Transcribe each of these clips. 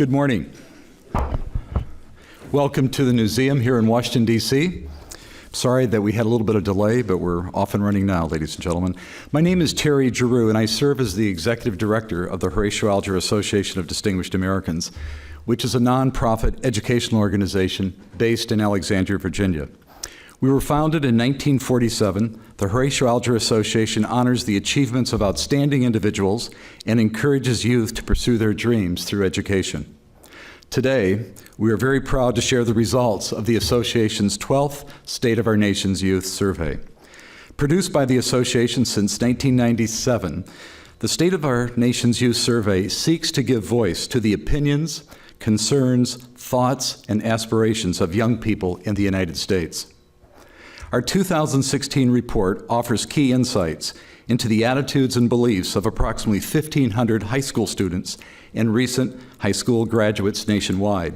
Good morning. Welcome to the museum here in Washington, D.C. Sorry that we had a little bit of delay, but we're off and running now, ladies and gentlemen. My name is Terry Giroux, and I serve as the Executive Director of the Horatio Alger Association of Distinguished Americans, which is a nonprofit educational organization based in Alexandria, Virginia. We were founded in 1947. The Horatio Alger Association honors the achievements of outstanding individuals and encourages youth to pursue their dreams through education. Today, we are very proud to share the results of the association's 12th State of Our Nation's Youth Survey. Produced by the association since 1997, the State of Our Nation's Youth Survey seeks to give voice to the opinions, concerns, thoughts, and aspirations of young people in the United States. Our 2016 report offers key insights into the attitudes and beliefs of approximately 1,500 high school students and recent high school graduates nationwide.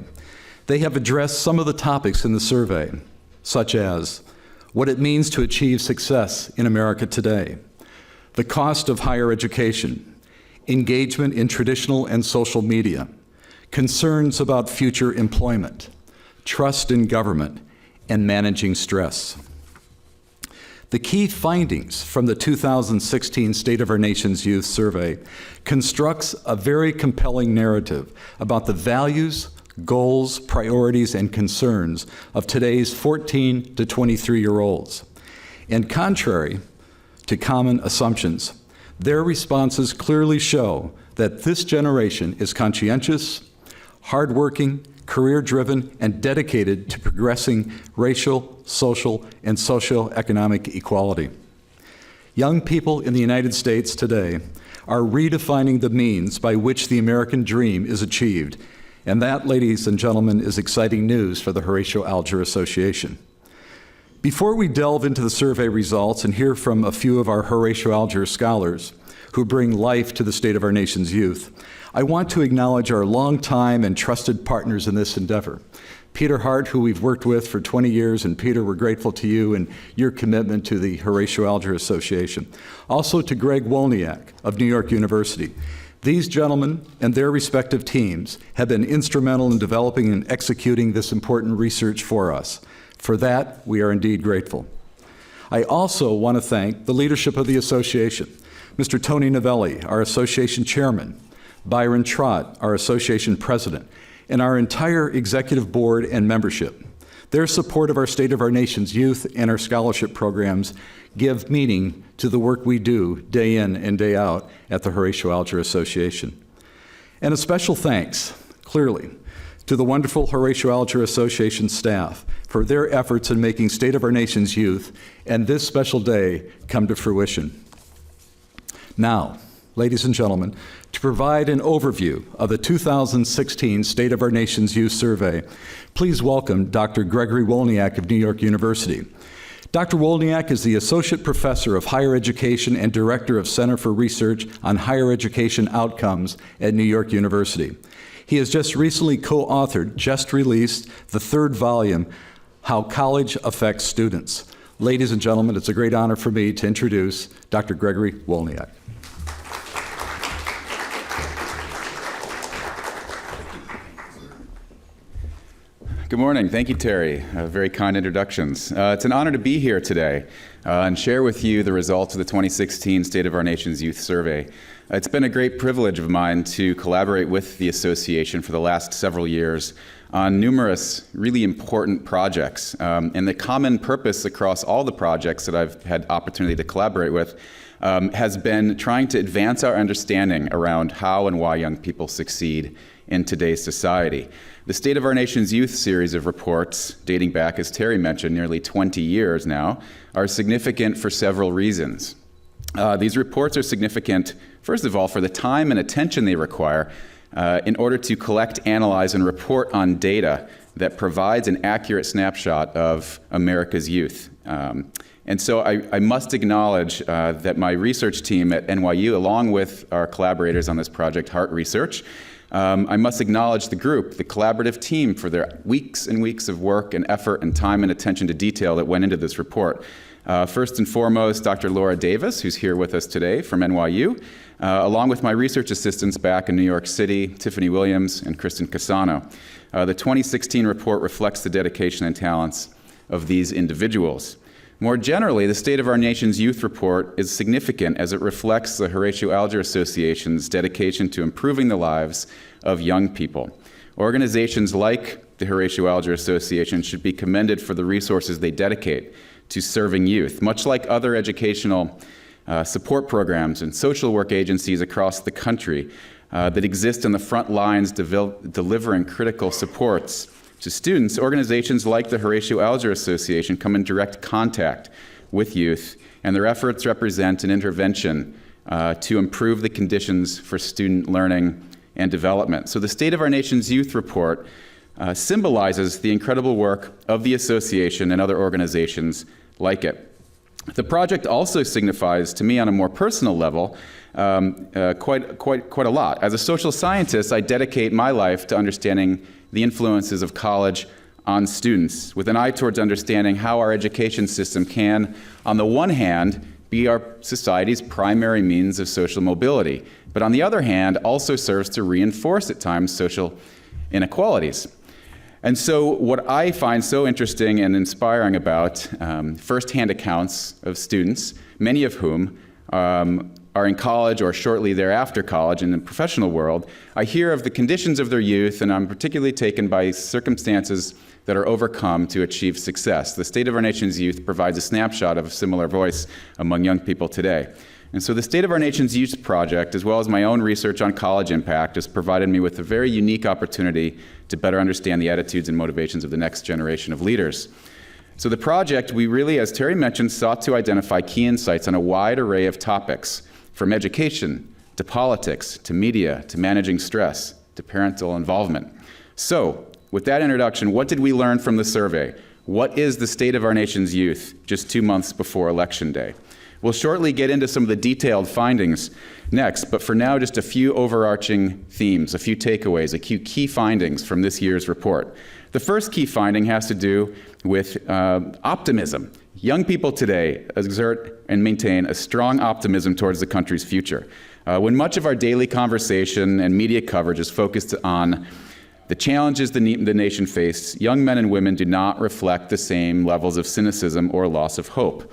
They have addressed some of the topics in the survey, such as what it means to achieve success in America today, the cost of higher education, engagement in traditional and social media, concerns about future employment, trust in government, and managing stress. The key findings from the 2016 State of Our Nation's Youth Survey constructs a very compelling narrative about the values, goals, priorities, and concerns of today's 14 to 23-year-olds. And contrary to common assumptions, their responses clearly show that this generation is conscientious, hardworking, career-driven, and dedicated to progressing racial, social, and socioeconomic equality. Young people in the United States today are redefining the means by which the American dream is achieved, and that, ladies and gentlemen, is exciting news for the Horatio Alger Association. Before we delve into the survey results and hear from a few of our Horatio Alger Scholars who bring life to the state of our nation's youth, I want to acknowledge our longtime and trusted partners in this endeavor. Peter Hart, who we've worked with for 20 years, and Peter, we're grateful to you and your commitment to the Horatio Alger Association. Also to Greg Wolniak of New York University. These gentlemen and their respective teams have been instrumental in developing and executing this important research for us. For that, we are indeed grateful. I also want to thank the leadership of the association, Mr. Tony Novelli, our association chairman, Byron Trott, our association president, and our entire executive board and membership. Their support of our State of Our Nation's youth and our scholarship programs give meaning to the work we do day in and day out at the Horatio Alger Association. And a special thanks, clearly, to the wonderful Horatio Alger Association staff for their efforts in making State of Our Nation's youth and this special day come to fruition. Now, ladies and gentlemen, to provide an overview of the 2016 State of Our Nation's Youth Survey, please welcome Dr. Gregory Wolniak of New York University. Dr. Wolniak is the Associate Professor of Higher Education and Director of Center for Research on Higher Education Outcomes at New York University. He has just recently co-authored, just released, the third volume, How College Affects Students. Ladies and gentlemen, it's a great honor for me to introduce Dr. Gregory Wolniak. Good morning. Thank you, Terry. Very kind introductions. It's an honor to be here today and share with you the results of the 2016 State of Our Nation's Youth Survey. It's been a great privilege of mine to collaborate with the association for the last several years on numerous really important projects. And the common purpose across all the projects that I've had opportunity to collaborate with has been trying to advance our understanding around how and why young people succeed in today's society. The State of Our Nation's Youth series of reports, dating back, as Terry mentioned, nearly 20 years now, are significant for several reasons. These reports are significant, first of all, for the time and attention they require in order to collect, analyze, and report on data that provides an accurate snapshot of America's youth. And so I must acknowledge that my research team at NYU, along with our collaborators on this project, Hart Research, I must acknowledge the group, the collaborative team, for their weeks and weeks of work and effort and time and attention to detail that went into this report. First and foremost, Dr. Laura Davis, who's here with us today from NYU, along with my research assistants back in New York City, Tiffany Williams and Kristen Casano. The 2016 report reflects the dedication and talents of these individuals. More generally, the State of Our Nation's Youth Report is significant as it reflects the Horatio Alger Association's dedication to improving the lives of young people. Organizations like the Horatio Alger Association should be commended for the resources they dedicate to serving youth, much like other educational support programs and social work agencies across the country that exist on the front lines delivering critical supports to students. Organizations like the Horatio Alger Association come in direct contact with youth, and their efforts represent an intervention to improve the conditions for student learning and development. So the State of Our Nation's Youth Report symbolizes the incredible work of the association and other organizations like it. The project also signifies to me on a more personal level quite a lot. As a social scientist, I dedicate my life to understanding the influences of college on students, with an eye towards understanding how our education system can, on the one hand, be our society's primary means of social mobility, but on the other hand, also serves to reinforce at times social inequalities. And so what I find so interesting and inspiring about firsthand accounts of students, many of whom are in college or shortly thereafter college in the professional world, I hear of the conditions of their youth, and I'm particularly taken by circumstances that are overcome to achieve success. The State of Our Nation's Youth provides a snapshot of a similar voice among young people today. And so the State of Our Nation's Youth Project, as well as my own research on college impact, has provided me with a very unique opportunity to better understand the attitudes and motivations of the next generation of leaders. So the project, we really, as Terry mentioned, sought to identify key insights on a wide array of topics, from education to politics to media to managing stress to parental involvement. So, with that introduction, what did we learn from the survey? What is the state of our nation's youth just 2 months before Election Day? We'll shortly get into some of the detailed findings next, but for now, just a few overarching themes, a few takeaways, a few key findings from this year's report. The first key finding has to do with optimism. Young people today exert and maintain a strong optimism towards the country's future. When much of our daily conversation and media coverage is focused on the challenges the nation faces, young men and women do not reflect the same levels of cynicism or loss of hope.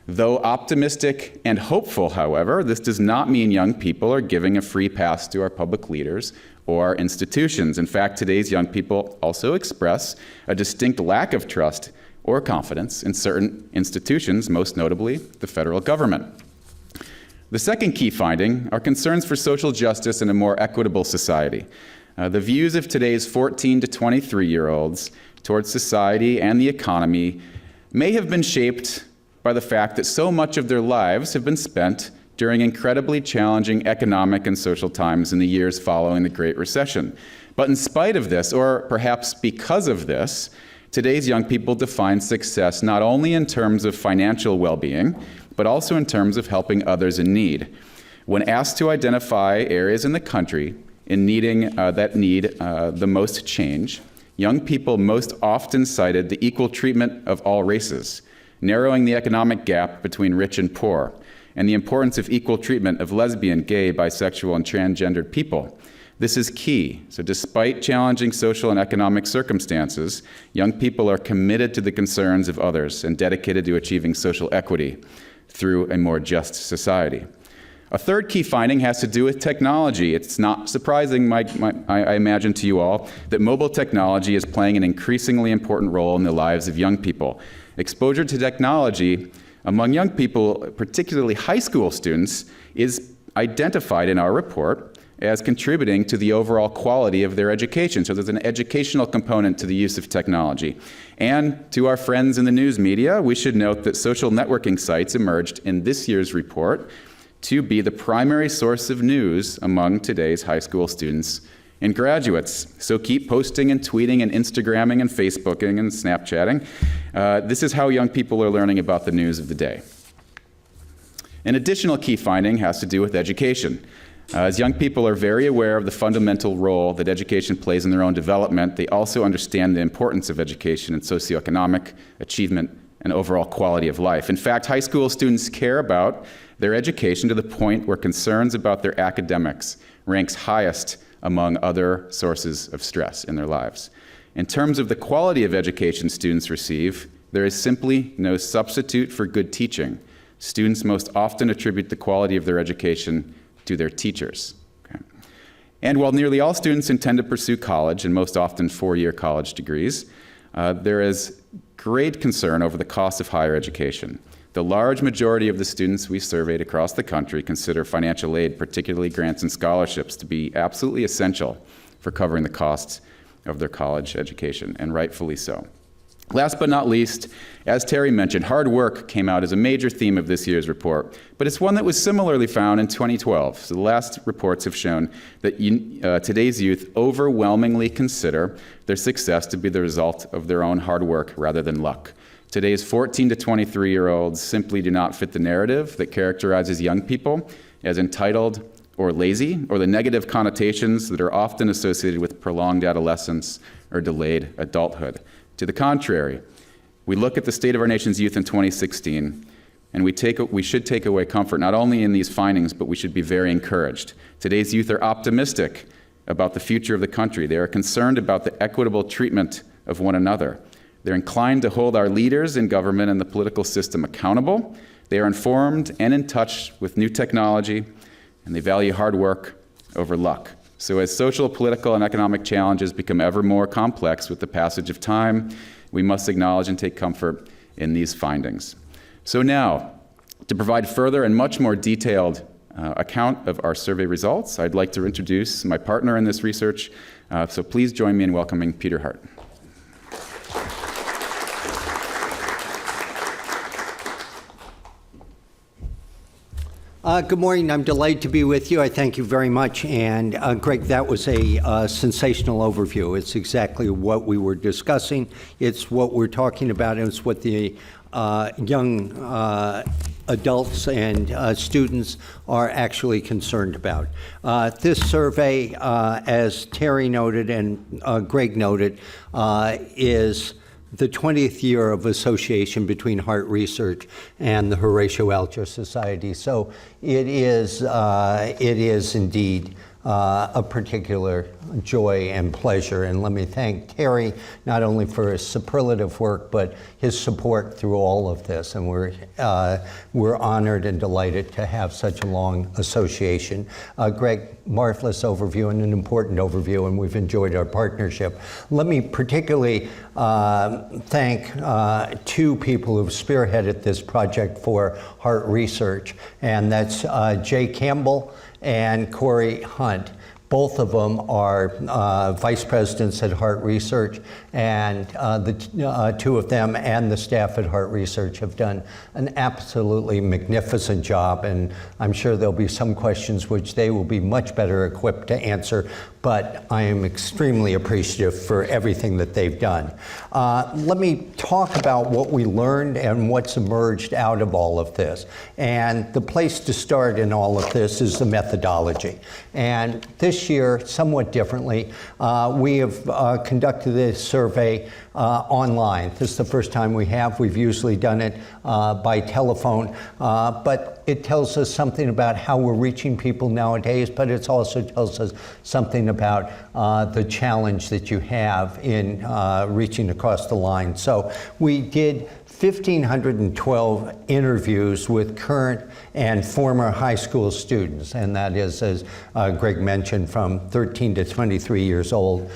Though optimistic and hopeful, however, this does not mean young people are giving a free pass to our public leaders or our institutions. In fact, today's young people also express a distinct lack of trust or confidence in certain institutions, most notably the federal government. The second key finding are concerns for social justice and a more equitable society. The views of today's 14 to 23-year-olds towards society and the economy may have been shaped by the fact that so much of their lives have been spent during incredibly challenging economic and social times in the years following the Great Recession. But in spite of this, or perhaps because of this, today's young people define success not only in terms of financial well-being, but also in terms of helping others in need. When asked to identify areas in the country in needing the most change, young people most often cited the equal treatment of all races, narrowing the economic gap between rich and poor, and the importance of equal treatment of lesbian, gay, bisexual, and transgendered people. This is key. So despite challenging social and economic circumstances, young people are committed to the concerns of others and dedicated to achieving social equity through a more just society. A third key finding has to do with technology. It's not surprising, I imagine to you all, that mobile technology is playing an increasingly important role in the lives of young people. Exposure to technology among young people, particularly high school students, is identified in our report as contributing to the overall quality of their education. So there's an educational component to the use of technology. And to our friends in the news media, we should note that social networking sites emerged in this year's report to be the primary source of news among today's high school students and graduates. So keep posting and tweeting and Instagramming and Facebooking and Snapchatting. This is how young people are learning about the news of the day. An additional key finding has to do with education. As young people are very aware of the fundamental role that education plays in their own development, they also understand the importance of education in socioeconomic achievement and overall quality of life. In fact, high school students care about their education to the point where concerns about their academics ranks highest among other sources of stress in their lives. In terms of the quality of education students receive, there is simply no substitute for good teaching. Students most often attribute the quality of their education to their teachers. Okay. And while nearly all students intend to pursue college, and most often four-year college degrees, there is great concern over the cost of higher education. The large majority of the students we surveyed across the country consider financial aid, particularly grants and scholarships, to be absolutely essential for covering the costs of their college education, and rightfully so. Last but not least, as Terry mentioned, hard work came out as a major theme of this year's report, but it's one that was similarly found in 2012. So the last reports have shown that today's youth overwhelmingly consider their success to be the result of their own hard work rather than luck. Today's 14 to 23-year-olds simply do not fit the narrative that characterizes young people as entitled or lazy, or the negative connotations that are often associated with prolonged adolescence or delayed adulthood. To the contrary, we look at the state of our nation's youth in 2016, and we should take away comfort not only in these findings, but we should be very encouraged. Today's youth are optimistic about the future of the country. They are concerned about the equitable treatment of one another. They're inclined to hold our leaders in government and the political system accountable. They are informed and in touch with new technology, and they value hard work over luck. So as social, political, and economic challenges become ever more complex with the passage of time, we must acknowledge and take comfort in these findings. So now, to provide further and much more detailed account of our survey results, I'd like to introduce my partner in this research. So please join me in welcoming Peter Hart. Good morning. I'm delighted to be with you. I thank you very much. And Greg, that was a sensational overview. It's exactly what we were discussing. It's what we're talking about, and it's what the young adults and students are actually concerned about. This survey, as Terry noted and Greg noted, is the 20th year of association between Hart Research and the Horatio Alger Society. So it is indeed a particular joy and pleasure. And let me thank Terry not only for his superlative work, but his support through all of this. And we're honored and delighted to have such a long association. Greg, marvelous overview and an important overview, and we've enjoyed our partnership. Let me particularly thank two people who've spearheaded this project for Hart Research, and that's Jay Campbell and Corey Hunt. Both of them are vice presidents at Hart Research, and the two of them and the staff at Hart Research have done an absolutely magnificent job, and I'm sure there'll be some questions which they will be much better equipped to answer, but I am extremely appreciative for everything that they've done. Let me talk about what we learned and what's emerged out of all of this. And the place to start in all of this is the methodology. And this year, somewhat differently, we have conducted this survey online. This is the first time we have. We've usually done it by telephone, but it tells us something about how we're reaching people nowadays, but it also tells us something about the challenge that you have in reaching across the line. So we did 1,512 interviews with current and former high school students, and that is, as Greg mentioned, from 13 to 23 years old.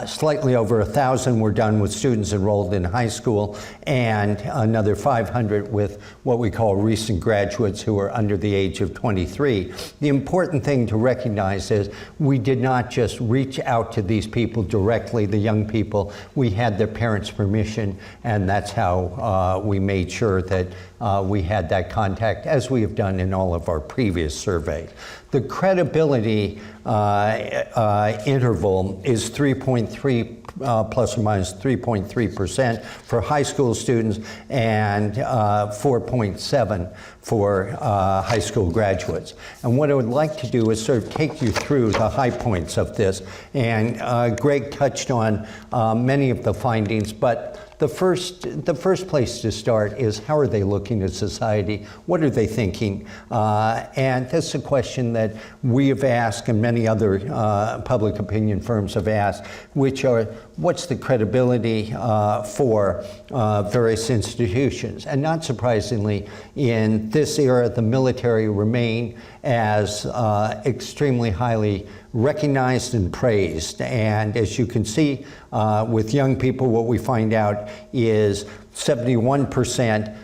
Slightly over 1,000 were done with students enrolled in high school, and another 500 with what we call recent graduates who are under the age of 23. The important thing to recognize is we did not just reach out to these people directly, the young people. We had their parents' permission, and that's how we made sure that we had that contact, as we have done in all of our previous surveys. The credibility interval is 3.3 plus or minus 3.3% for high school students and 4.7 for high school graduates. And what I would like to do is sort of take you through the high points of this. And Greg touched on many of the findings, but the first place to start is, how are they looking at society? What are they thinking? And that's a question that we have asked, and many other public opinion firms have asked, which are, what's the credibility for various institutions? And not surprisingly, in this era, the military remain as extremely highly recognized and praised. And as you can see, with young people, what we find out is 71%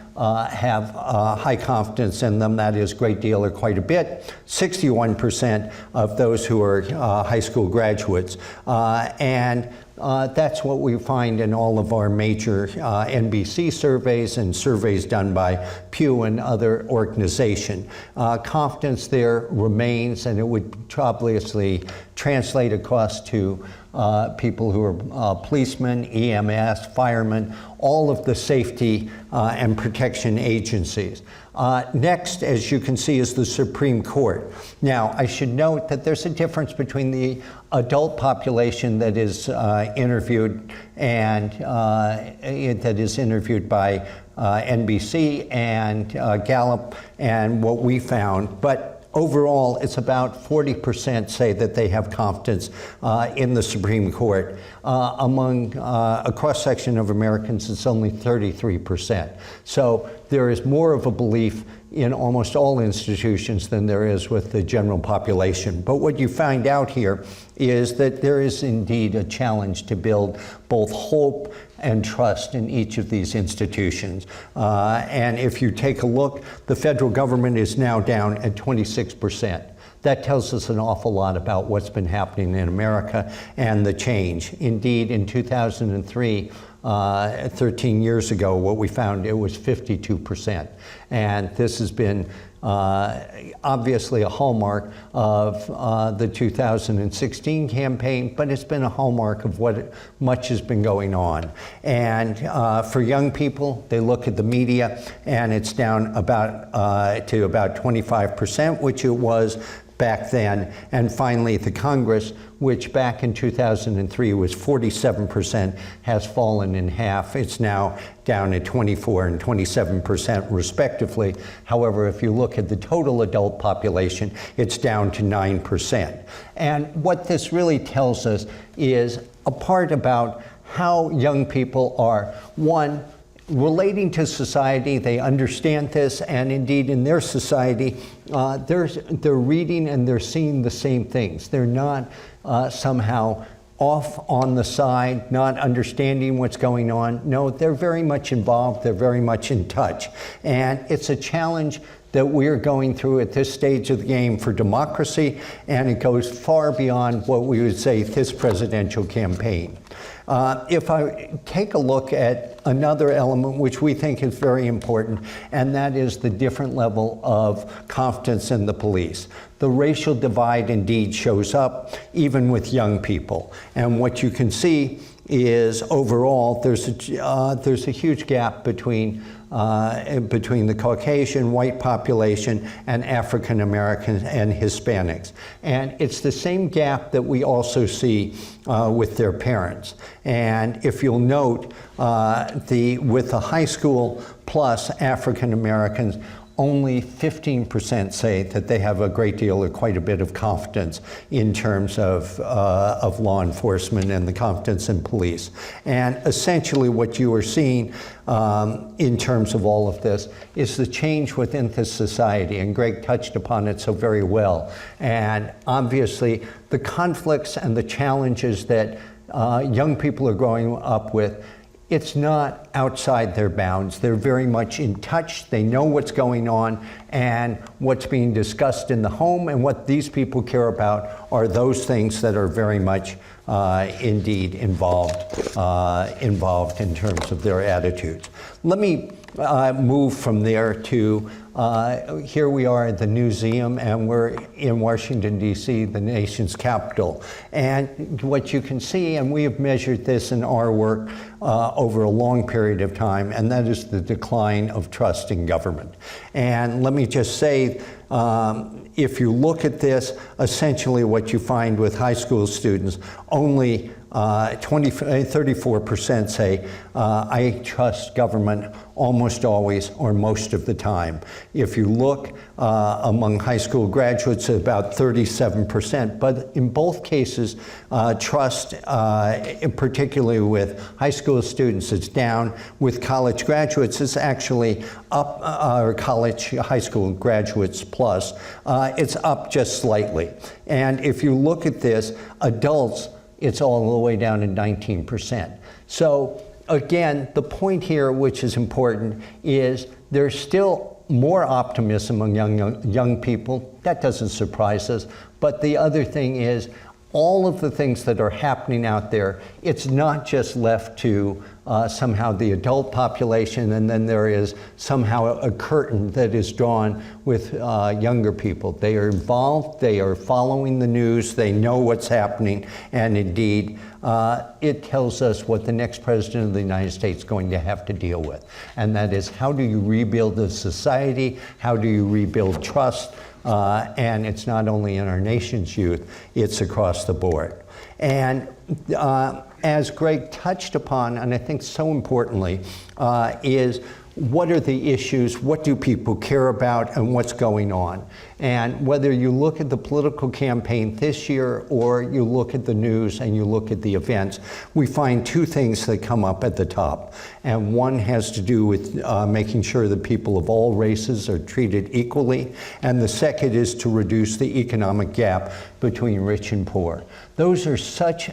have high confidence in them. That is a great deal or quite a bit. 61% of those who are high school graduates. And that's what we find in all of our major NBC surveys and surveys done by Pew and other organizations. Confidence there remains, and it would obviously translate across to people who are policemen, EMS, firemen, all of the safety and protection agencies. Next, as you can see, is the Supreme Court. Now, I should note that there's a difference between the adult population that is interviewed and that is interviewed by NBC and Gallup and what we found. But overall, it's about 40% say that they have confidence in the Supreme Court. Among a cross-section of Americans, it's only 33%. So there is more of a belief in almost all institutions than there is with the general population. But what you find out here is that there is indeed a challenge to build both hope and trust in each of these institutions. And if you take a look, the federal government is now down at 26%. That tells us an awful lot about what's been happening in America and the change. Indeed, in 2003, 13 years ago, what we found, it was 52%. And this has been obviously a hallmark of the 2016 campaign, but it's been a hallmark of what much has been going on. And for young people, they look at the media, and it's down about to about 25%, which it was back then. And finally, the Congress, which back in 2003 was 47%, has fallen in half. It's now down at 24 and 27% respectively. However, if you look at the total adult population, it's down to 9%. And what this really tells us is a part about how young people are, one, relating to society. They understand this, and indeed in their society, they're reading and they're seeing the same things. They're not somehow off on the side, not understanding what's going on. No, they're very much involved. They're very much in touch. And it's a challenge that we're going through at this stage of the game for democracy, and it goes far beyond what we would say this presidential campaign. If I take a look at another element which we think is very important, and that is the different level of confidence in the police. The racial divide indeed shows up even with young people. And what you can see is overall there's a huge gap between the Caucasian white population and African Americans and Hispanics. And it's the same gap that we also see with their parents. And if you'll note, with the high school plus African Americans, only 15% say that they have a great deal or quite a bit of confidence in terms of law enforcement and the confidence in police. And essentially what you are seeing in terms of all of this is the change within this society, and Greg touched upon it so very well. And obviously the conflicts and the challenges that young people are growing up with, it's not outside their bounds. They're very much in touch. They know what's going on and what's being discussed in the home, and what these people care about are those things that are very much indeed involved in terms of their attitudes. Let me move from there to here we are at the Newseum, and we're in Washington, D.C., the nation's capital. And what you can see, and we have measured this in our work over a long period of time, and that is the decline of trust in government. And let me just say, if you look at this, essentially what you find with high school students, only 34% say, I trust government almost always or most of the time. If you look among high school graduates, about 37%. But in both cases, trust, particularly with high school students, it's down. With college graduates, it's actually up, or high school graduates plus, it's up just slightly. And if you look at this, adults, it's all the way down to 19%. So again, the point here, which is important, is there's still more optimism among young people. That doesn't surprise us. But the other thing is, all of the things that are happening out there, it's not just left to somehow the adult population, and then there is somehow a curtain that is drawn with younger people. They are involved, they are following the news, they know what's happening, and indeed, it tells us what the next president of the United States is going to have to deal with. And that is, how do you rebuild a society? How do you rebuild trust? And it's not only in our nation's youth, it's across the board. And as Greg touched upon, and I think so importantly, is what are the issues, what do people care about, and what's going on? And whether you look at the political campaign this year or you look at the news and you look at the events, we find two things that come up at the top. And one has to do with making sure that people of all races are treated equally. And the second is to reduce the economic gap between rich and poor. Those are such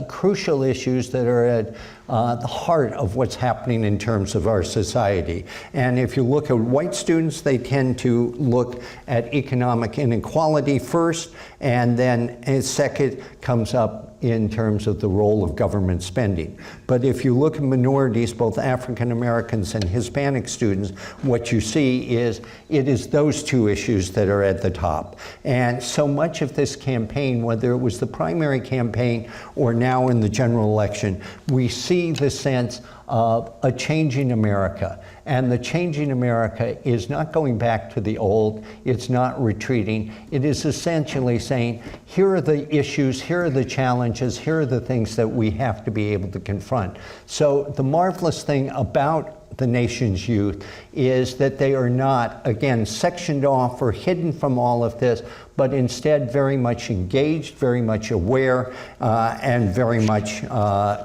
crucial issues that are at the heart of what's happening in terms of our society. And if you look at white students, they tend to look at economic inequality first, and then second comes up in terms of the role of government spending. But if you look at minorities, both African Americans and Hispanic students, what you see is it is those two issues that are at the top. And so much of this campaign, whether it was the primary campaign or now in the general election, we see the sense of a changing America. And the changing America is not going back to the old, it's not retreating. It is essentially saying, here are the issues, here are the challenges, here are the things that we have to be able to confront. So the marvelous thing about the nation's youth is that they are not, again, sectioned off or hidden from all of this, but instead very much engaged, very much aware, and very much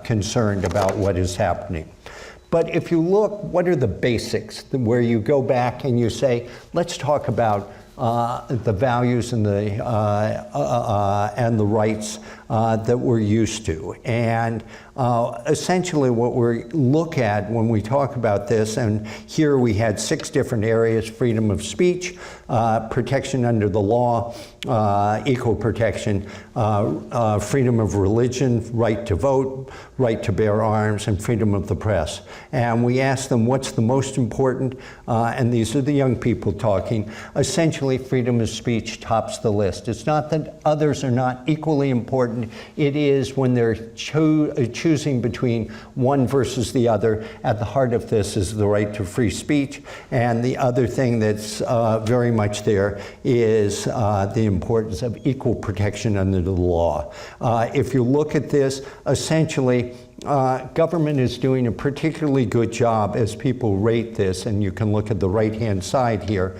concerned about what is happening. But if you look, what are the basics where you go back and you say, let's talk about the values and the rights that we're used to. And essentially what we look at when we talk about this, and here we had 6 different areas: freedom of speech, protection under the law, equal protection, freedom of religion, right to vote, right to bear arms, and freedom of the press. And we asked them what's the most important, and these are the young people talking. Essentially, freedom of speech tops the list. It's not that others are not equally important. It is when they're choosing between one versus the other. At the heart of this is the right to free speech. And the other thing that's very much there is the importance of equal protection under the law. If you look at this, essentially, government is doing a particularly good job as people rate this, and you can look at the right-hand side here,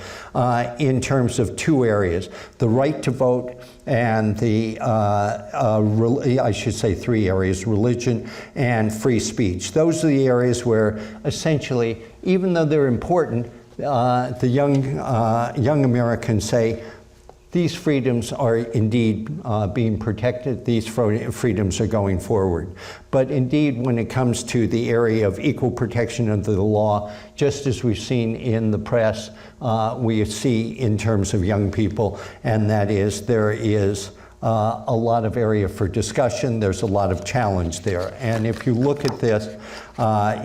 in terms of 2 areas: the right to vote and the, I should say 3 areas: religion and free speech. Those are the areas where essentially, even though they're important, the young Americans say, these freedoms are indeed being protected. These freedoms are going forward. But indeed, when it comes to the area of equal protection under the law, just as we've seen in the press, we see in terms of young people, and that is there is a lot of area for discussion. There's a lot of challenge there. And if you look at this,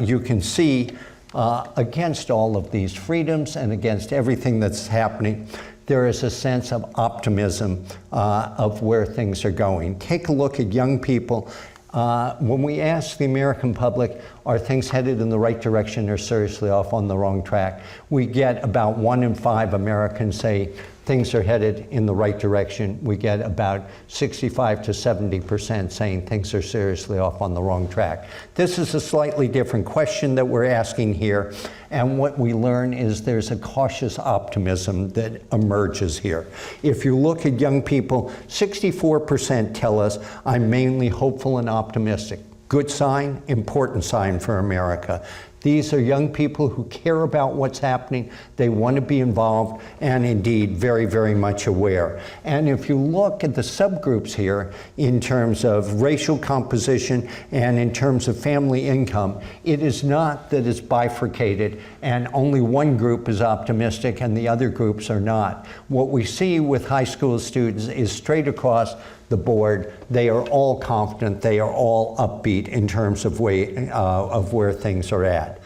you can see against all of these freedoms and against everything that's happening, there is a sense of optimism of where things are going. Take a look at young people. When we ask the American public, are things headed in the right direction or seriously off on the wrong track, we get about 1 in 5 Americans say things are headed in the right direction. We get about 65 to 70% saying things are seriously off on the wrong track. This is a slightly different question that we're asking here, and what we learn is there's a cautious optimism that emerges here. If you look at young people, 64% tell us, I'm mainly hopeful and optimistic. Good sign, important sign for America. These are young people who care about what's happening. They want to be involved and indeed very, very much aware. And if you look at the subgroups here in terms of racial composition and in terms of family income, it is not that it's bifurcated and only one group is optimistic and the other groups are not. What we see with high school students is straight across the board, they are all confident, they are all upbeat in terms of where things are at.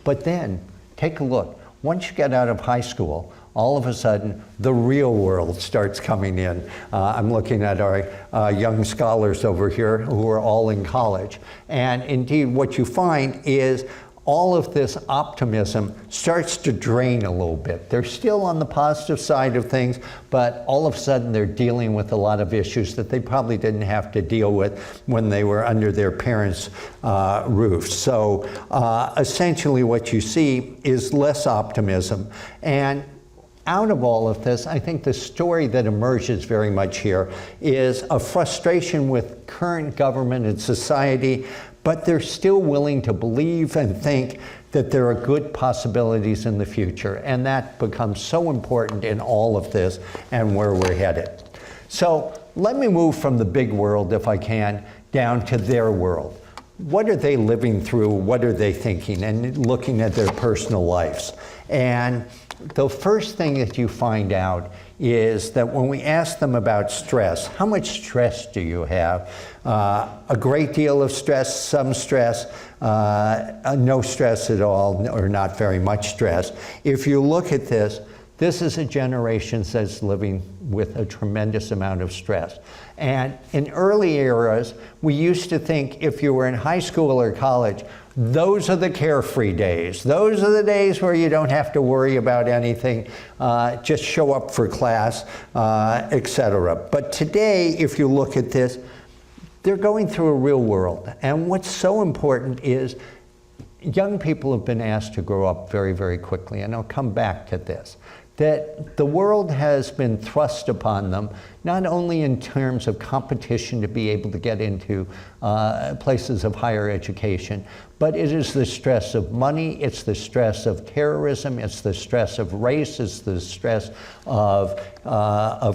But then, take a look. Once you get out of high school, all of a sudden, the real world starts coming in. I'm looking at our young scholars over here who are all in college. And indeed, what you find is all of this optimism starts to drain a little bit. They're still on the positive side of things, but all of a sudden they're dealing with a lot of issues that they probably didn't have to deal with when they were under their parents' roof. So essentially what you see is less optimism. And out of all of this, I think the story that emerges very much here is a frustration with current government and society, but they're still willing to believe and think that there are good possibilities in the future. And that becomes so important in all of this and where we're headed. So let me move from the big world, if I can, down to their world. What are they living through? What are they thinking? And looking at their personal lives. And the first thing that you find out is that when we ask them about stress, how much stress do you have? A great deal of stress, some stress, no stress at all, or not very much stress. If you look at this, this is a generation that's living with a tremendous amount of stress. And in early eras, we used to think if you were in high school or college, those are the carefree days. Those are the days where you don't have to worry about anything, just show up for class, etc. But today, if you look at this, they're going through a real world. And what's so important is young people have been asked to grow up very, very quickly. And I'll come back to this. That the world has been thrust upon them, not only in terms of competition to be able to get into places of higher education, but it is the stress of money, it's the stress of terrorism, it's the stress of race, it's the stress of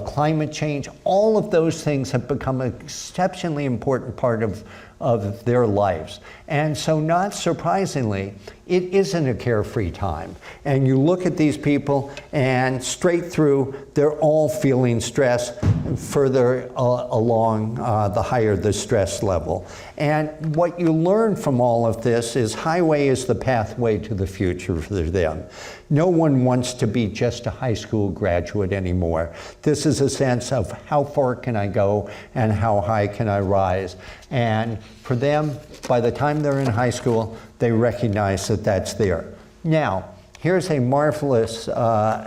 climate change. All of those things have become an exceptionally important part of their lives. And so not surprisingly, it isn't a carefree time. And you look at these people and straight through, they're all feeling stress further along the higher the stress level. And what you learn from all of this is highway is the pathway to the future for them. No one wants to be just a high school graduate anymore. This is a sense of how far can I go and how high can I rise. And for them, by the time they're in high school, they recognize that that's there. Now, here's a marvelous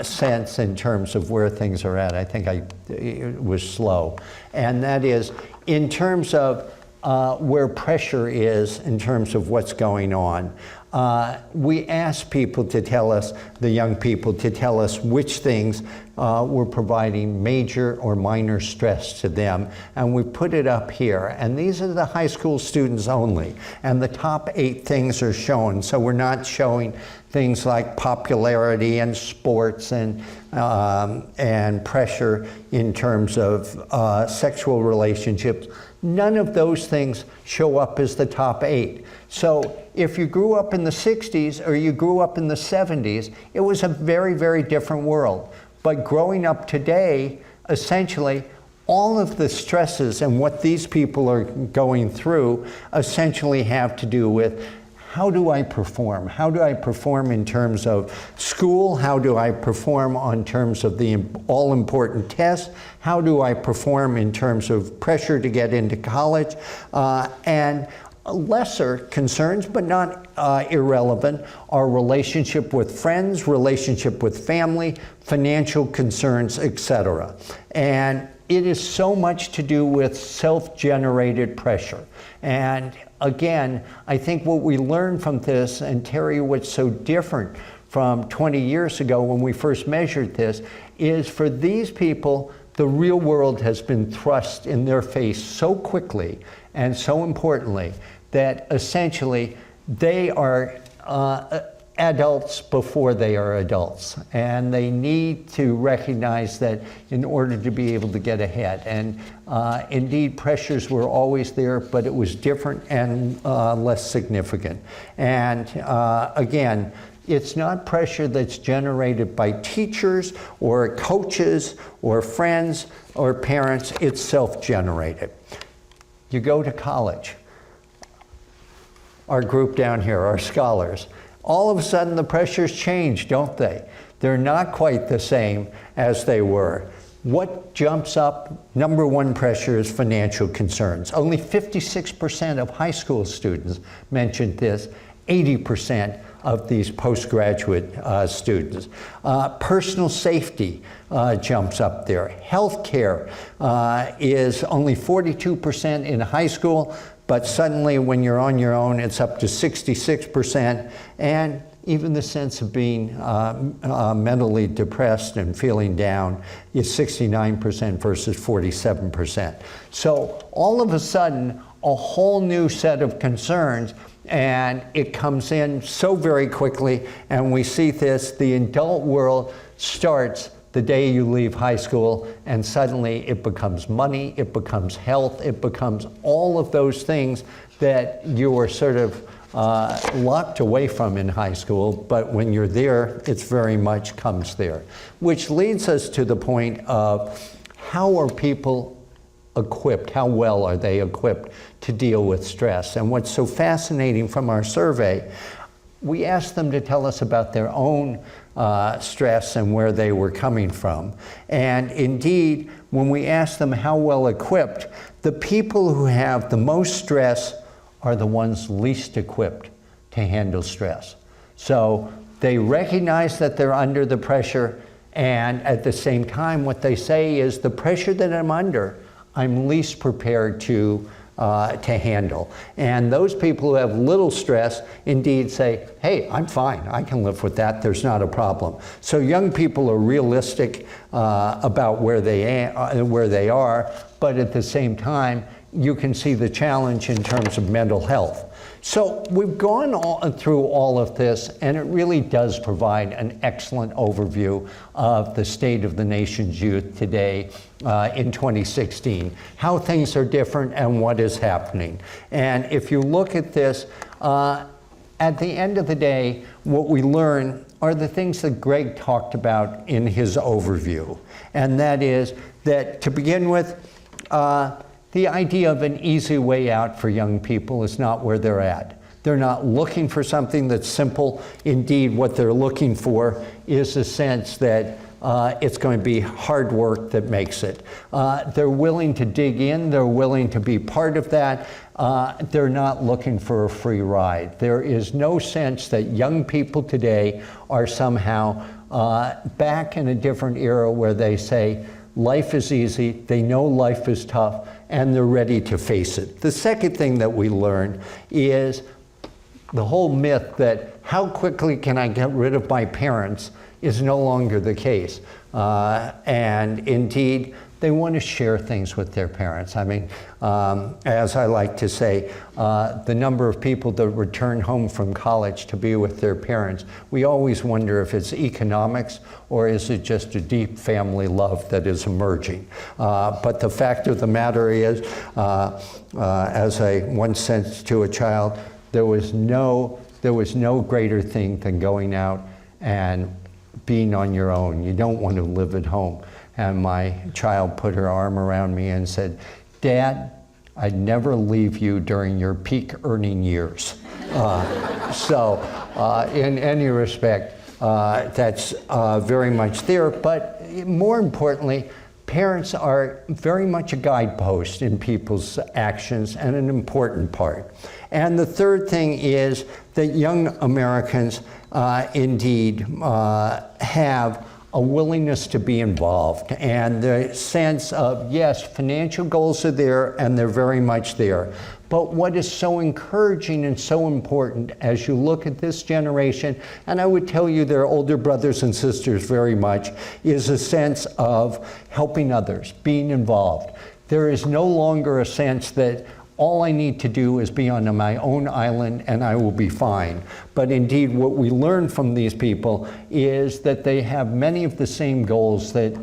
sense in terms of where things are at. I think it was slow. And that is in terms of where pressure is in terms of what's going on. We ask people to tell us, the young people, to tell us which things were providing major or minor stress to them. And we put it up here. And these are the high school students only. And the top 8 things are shown. So we're not showing things like popularity and sports and pressure in terms of sexual relationships. None of those things show up as the top 8. So if you grew up in the 60s or you grew up in the 70s, it was a very, very different world. But growing up today, essentially, all of the stresses and what these people are going through essentially have to do with how do I perform? How do I perform in terms of school? How do I perform in terms of the all-important tests? How do I perform in terms of pressure to get into college? And lesser concerns, but not irrelevant, are relationship with friends, relationship with family, financial concerns, etc. And it is so much to do with self-generated pressure. And again, I think what we learned from this, and Terry, what's so different from 20 years ago when we first measured this, is for these people, the real world has been thrust in their face so quickly and so importantly that essentially they are adults before they are adults, and they need to recognize that in order to be able to get ahead. And indeed, pressures were always there, but it was different and less significant. And again, it's not pressure that's generated by teachers or coaches or friends or parents, it's self-generated. You go to college. Our group down here, our scholars, all of a sudden the pressures change, don't they? They're not quite the same as they were. What jumps up? Number one pressure is financial concerns. Only 56% of high school students mentioned this, 80% of these postgraduate students. Personal safety jumps up there. Healthcare is only 42% in high school, but suddenly when you're on your own, it's up to 66%. And even the sense of being mentally depressed and feeling down is 69% versus 47%. So all of a sudden, a whole new set of concerns, and it comes in so very quickly, and we see this, the adult world starts the day you leave high school, and suddenly it becomes money, it becomes health, it becomes all of those things that you were sort of locked away from in high school, but when you're there, it's very much comes there. Which leads us to the point of how are people equipped, how well are they equipped to deal with stress? And what's so fascinating from our survey, we asked them to tell us about their own stress and where they were coming from. And indeed, when we asked them how well equipped, the people who have the most stress are the ones least equipped to handle stress. So they recognize that they're under the pressure, and at the same time, what they say is the pressure that I'm under, I'm least prepared to handle. And those people who have little stress indeed say, hey, I'm fine, I can live with that, there's not a problem. So young people are realistic about where they are, but at the same time, you can see the challenge in terms of mental health. So we've gone through all of this, and it really does provide an excellent overview of the state of the nation's youth today in 2016, how things are different and what is happening. And if you look at this, at the end of the day, what we learn are the things that Greg talked about in his overview. And that is that, to begin with, the idea of an easy way out for young people is not where they're at. They're not looking for something that's simple. Indeed, what they're looking for is a sense that it's going to be hard work that makes it. They're willing to dig in. They're willing to be part of that. They're not looking for a free ride. There is no sense that young people today are somehow back in a different era where they say, life is easy, they know life is tough, and they're ready to face it. The second thing that we learn is the whole myth that how quickly can I get rid of my parents is no longer the case. And indeed, they want to share things with their parents. I mean, as I like to say, the number of people that return home from college to be with their parents, we always wonder if it's economics or is it just a deep family love that is emerging. But the fact of the matter is, as I once said to a child, there was no greater thing than going out and being on your own. You don't want to live at home. And my child put her arm around me and said, Dad, I'd never leave you during your peak earning years. So in any respect, that's very much there. But more importantly, parents are very much a guidepost in people's actions and an important part. And the third thing is that young Americans indeed have a willingness to be involved, and the sense of, yes, financial goals are there and they're very much there. But what is so encouraging and so important as you look at this generation, and I would tell you their older brothers and sisters very much, is a sense of helping others, being involved. There is no longer a sense that all I need to do is be on my own island and I will be fine. But indeed, what we learn from these people is that they have many of the same goals that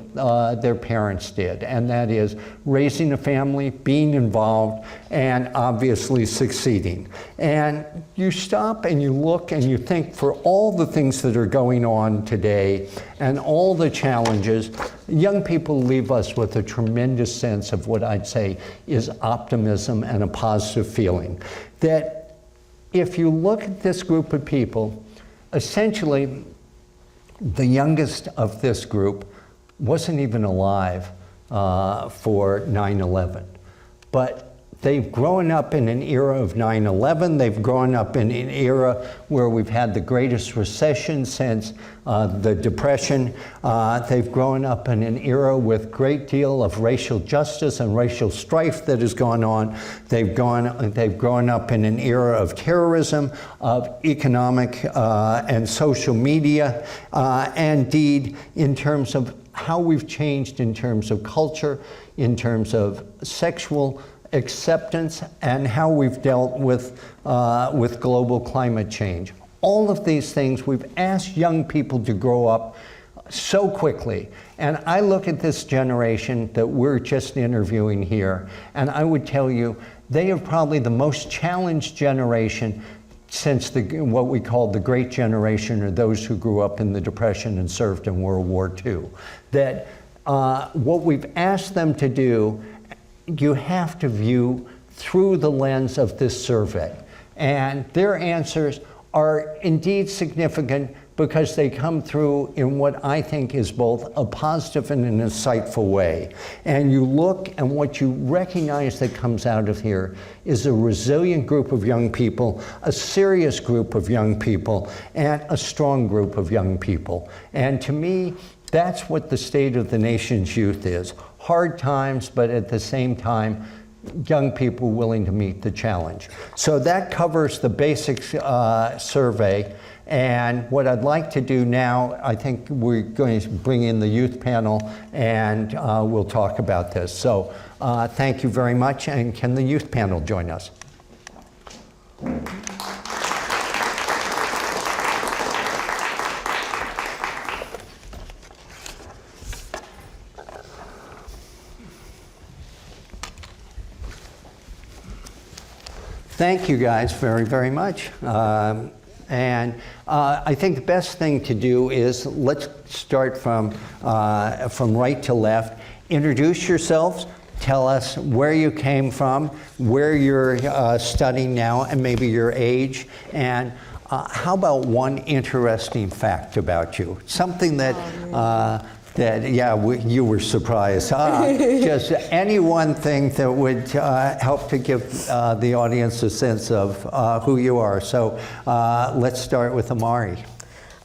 their parents did, and that is raising a family, being involved, and obviously succeeding. And you stop and you look and you think, for all the things that are going on today and all the challenges, young people leave us with a tremendous sense of what I'd say is optimism and a positive feeling. That if you look at this group of people, essentially the youngest of this group wasn't even alive for 9/11. But they've grown up in an era of 9/11. They've grown up in an era where we've had the greatest recession since the Depression. They've grown up in an era with a great deal of racial justice and racial strife that has gone on. They've grown up in an era of terrorism, of economic and social media, and indeed in terms of how we've changed in terms of culture, in terms of sexual acceptance, and how we've dealt with global climate change. All of these things, we've asked young people to grow up so quickly. And I look at this generation that we're just interviewing here, and I would tell you, they are probably the most challenged generation since what we call the Great Generation, or those who grew up in the Depression and served in World War II. That what we've asked them to do, you have to view through the lens of this survey. And their answers are indeed significant because they come through in what I think is both a positive and an insightful way. And you look, and what you recognize that comes out of here is a resilient group of young people, a serious group of young people, and a strong group of young people. And to me, that's what the state of the nation's youth is. Hard times, but at the same time, young people willing to meet the challenge. So that covers the basic survey. And what I'd like to do now, I think we're going to bring in the youth panel, and we'll talk about this. So thank you very much, and can the youth panel join us? Thank you guys very, very much. I think the best thing to do is let's start from right to left. Introduce yourselves. Tell us where you came from, where you're studying now, and maybe your age. And how about one interesting fact about you? Something that you were surprised. Just any one thing that would help to give the audience a sense of who you are. So let's start with Amari.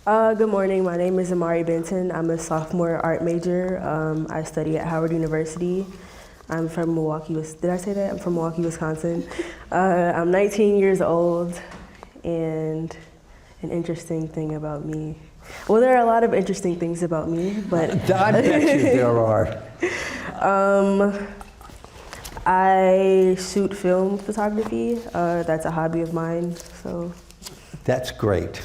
Good morning. My name is Amari Benton. I'm a sophomore art major. I study at Howard University. I'm from Milwaukee. Did I say that? I'm from Milwaukee, Wisconsin. I'm 19 years old, and an interesting thing about me. Well, there are a lot of interesting things about me, but I bet you there are. I shoot film photography. That's a hobby of mine. So that's great.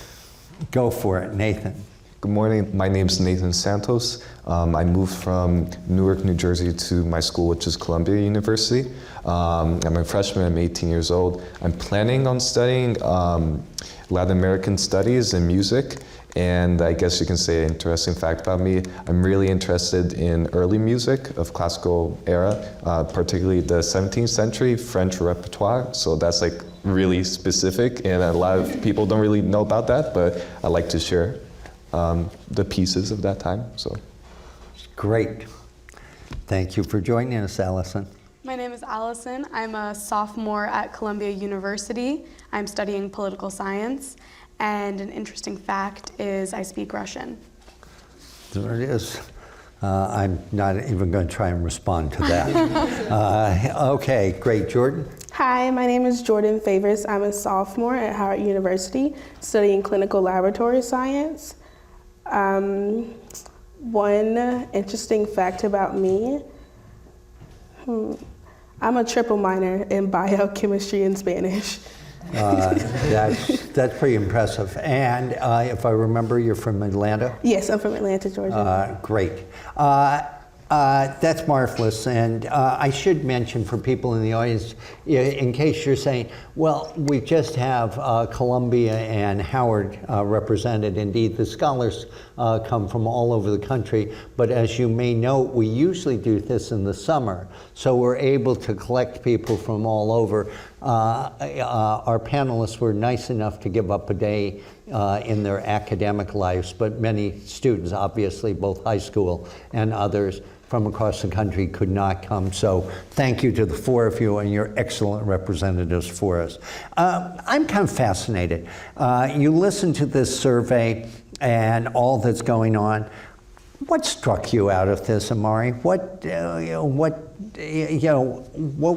Go for it, Nathan. Good morning. My name is Nathan Santos. I moved from Newark, New Jersey to my school, which is Columbia University. I'm a freshman. I'm 18 years old. I'm planning on studying Latin American studies and music. And I guess you can say an interesting fact about me, I'm really interested in early music of classical era, particularly the 17th century French repertoire. So that's like really specific, and a lot of people don't really know about that, but I like to share the pieces of that time. So great. Thank you for joining us, Allison. My name is Allison. I'm a sophomore at Columbia University. I'm studying political science, and an interesting fact is I speak Russian. There it is. I'm not even going to try and respond to that. Okay, great. Jordan? Hi, my name is Jordan Favors. I'm a sophomore at Hart University studying clinical laboratory science. One interesting fact about me, I'm a triple minor in biochemistry and Spanish. That's pretty impressive. And if I remember, you're from Atlanta? Yes, I'm from Atlanta, Georgia. Great. That's marvelous. And I should mention for people in the audience, in case you're saying, well, we just have Columbia and Howard represented. Indeed, the scholars come from all over the country. But as you may note, we usually do this in the summer. So we're able to collect people from all over. Our panelists were nice enough to give up a day in their academic lives, but many students, obviously, both high school and others from across the country could not come. So thank you to the four of you and your excellent representatives for us. I'm kind of fascinated. You listened to this survey and all that's going on. What struck you out of this, Amari? What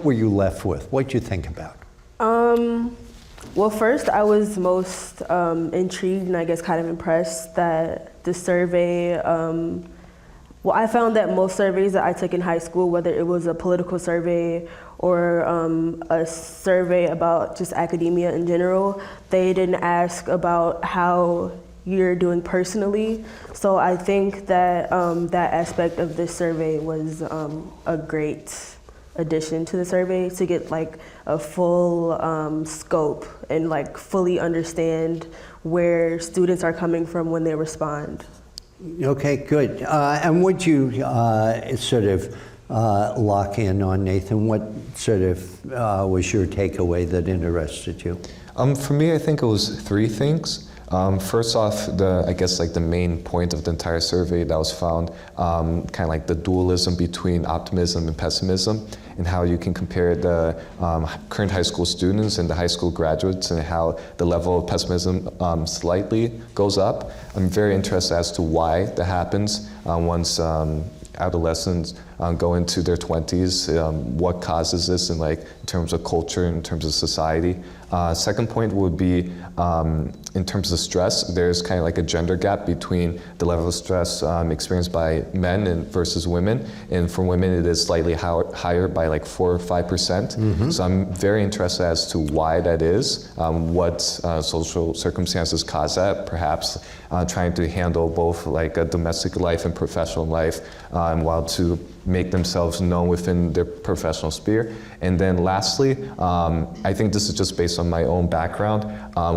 were you left with? What did you think about? Well, first, I was most intrigued and I guess kind of impressed that the survey, well, I found that most surveys that I took in high school, whether it was a political survey or a survey about just academia in general, they didn't ask about how you're doing personally. So I think that that aspect of this survey was a great addition to the survey to get like a full scope and like fully understand where students are coming from when they respond. Okay, good. And would you sort of lock in on, Nathan? What sort of was your takeaway that interested you? For me, I think it was three things. First off, I guess like the main point of the entire survey that was found, kind of like the dualism between optimism and pessimism, and how you can compare the current high school students and the high school graduates, and how the level of pessimism slightly goes up. I'm very interested as to why that happens once adolescents go into their 20s, what causes this in terms of culture, in terms of society. Second point would be in terms of stress, there's kind of like a gender gap between the level of stress experienced by men versus women. And for women, it is slightly higher by like 4 or 5%. Mm-hmm. So I'm very interested as to why that is, what social circumstances cause that, perhaps trying to handle both like a domestic life and professional life, while to make themselves known within their professional sphere. And then lastly, I think this is just based on my own background,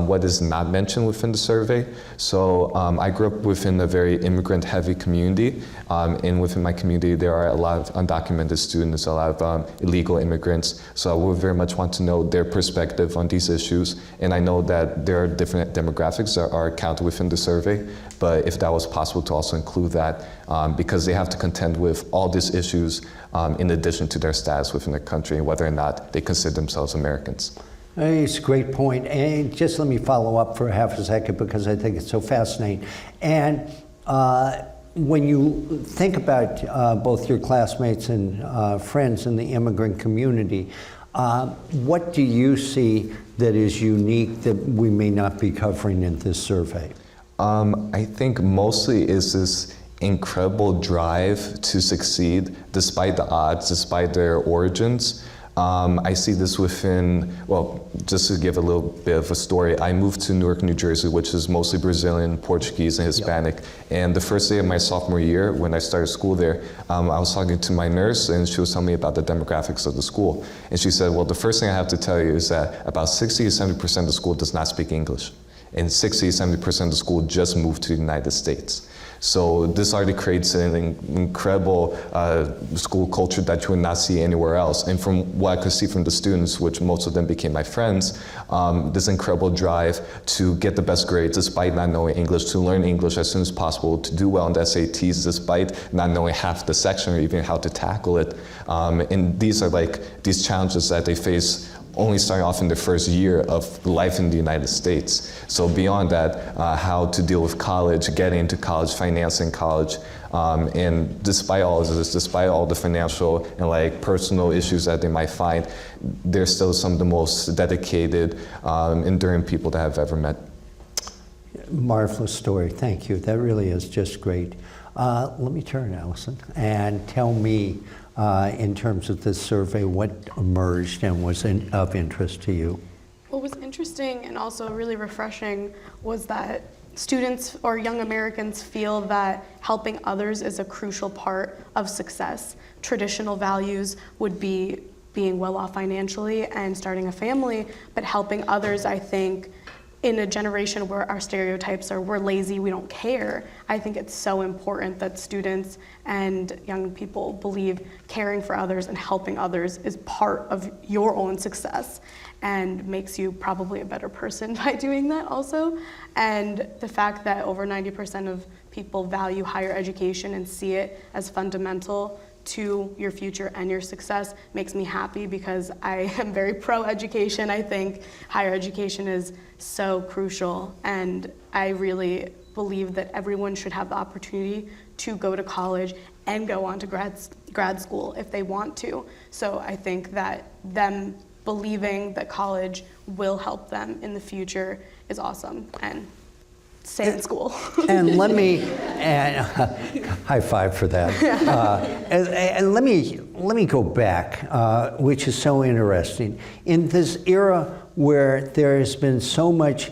what is not mentioned within the survey. So I grew up within a very immigrant-heavy community, and within my community there are a lot of undocumented students, a lot of illegal immigrants. So I would very much want to know their perspective on these issues. And I know that there are different demographics that are counted within the survey, but if that was possible to also include that, because they have to contend with all these issues in addition to their status within the country and whether or not they consider themselves Americans. It's a great point. And just let me follow up for half a second because I think it's so fascinating. And when you think about both your classmates and friends in the immigrant community, what do you see that is unique that we may not be covering in this survey? I think mostly is this incredible drive to succeed despite the odds, despite their origins. I see this within, well, just to give a little bit of a story, I moved to Newark, New Jersey, which is mostly Brazilian, Portuguese, and Hispanic. Yep. And the first day of my sophomore year, when I started school there, I was talking to my nurse, and she was telling me about the demographics of the school. And she said, well, the first thing I have to tell you is that about 60 to 70% of the school does not speak English. And 60 to 70% of the school just moved to the United States. So this already creates an incredible school culture that you would not see anywhere else. And from what I could see from the students, which most of them became my friends, this incredible drive to get the best grades despite not knowing English, to learn English as soon as possible, to do well in the SATs despite not knowing half the section or even how to tackle it. And these are like these challenges that they face only starting off in their first year of life in the United States. So beyond that, how to deal with college, getting into college, financing college, and despite all of this, despite all the financial and like personal issues that they might find, they're still some of the most dedicated, enduring people that I've ever met. Marvelous story, thank you. That really is just great. Let me turn, Allison, and tell me, in terms of this survey, what emerged and was of interest to you? What was interesting and also really refreshing was that students or young Americans feel that helping others is a crucial part of success. Traditional values would be being well off financially and starting a family, but helping others, I think, in a generation where our stereotypes are we're lazy, we don't care, I think it's so important that students and young people believe caring for others and helping others is part of your own success and makes you probably a better person by doing that also. And the fact that over 90% of people value higher education and see it as fundamental to your future and your success makes me happy, because I am very pro-education. I think higher education is so crucial, and I really believe that everyone should have the opportunity to go to college and go on to grad school if they want to. So I think that them believing that college will help them in the future is awesome, and stay in school. And let me, high five for that. And let me go back, which is so interesting. In this era where there has been so much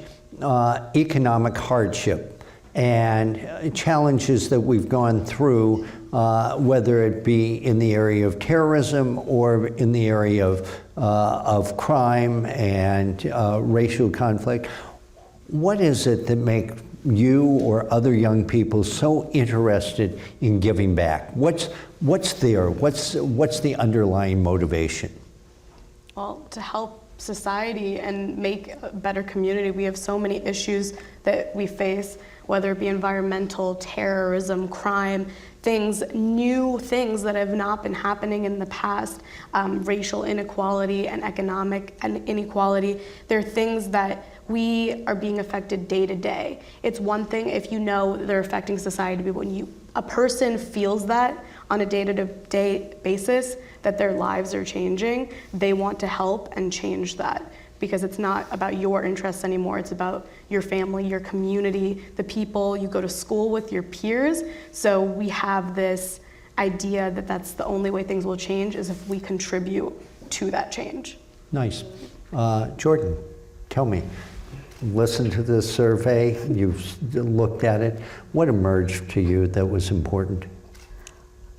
economic hardship and challenges that we've gone through, whether it be in the area of terrorism or in the area of crime and racial conflict, what is it that makes you or other young people so interested in giving back? What's there? What's the underlying motivation? Well, to help society and make a better community. We have so many issues that we face, whether it be environmental, terrorism, crime, new things that have not been happening in the past, racial inequality and economic inequality. They're things that we are being affected day to day. It's one thing if you know they're affecting society, but when a person feels that on a day-to-day basis, that their lives are changing, they want to help and change that, because it's not about your interests anymore. It's about your family, your community, the people you go to school with, your peers. So we have this idea that that's the only way things will change, is if we contribute to that change. Nice. Jordan, tell me, listen to this survey, you've looked at it. What emerged to you that was important?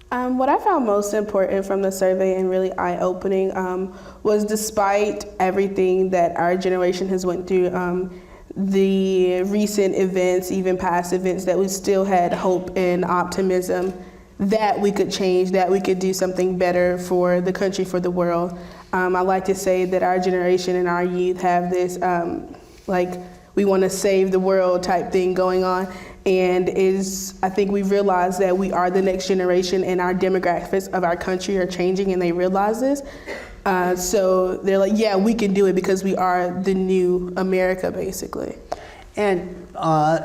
What I found most important from the survey and really eye-opening was, despite everything that our generation has went through, the recent events, even past events, that we still had hope and optimism that we could change, that we could do something better for the country, for the world. I like to say that our generation and our youth have this we want to save the world type thing going on. And I think we realize that we are the next generation, and our demographics of our country are changing, and they realize this. So they're like, yeah, we can do it because we are the new America, basically. And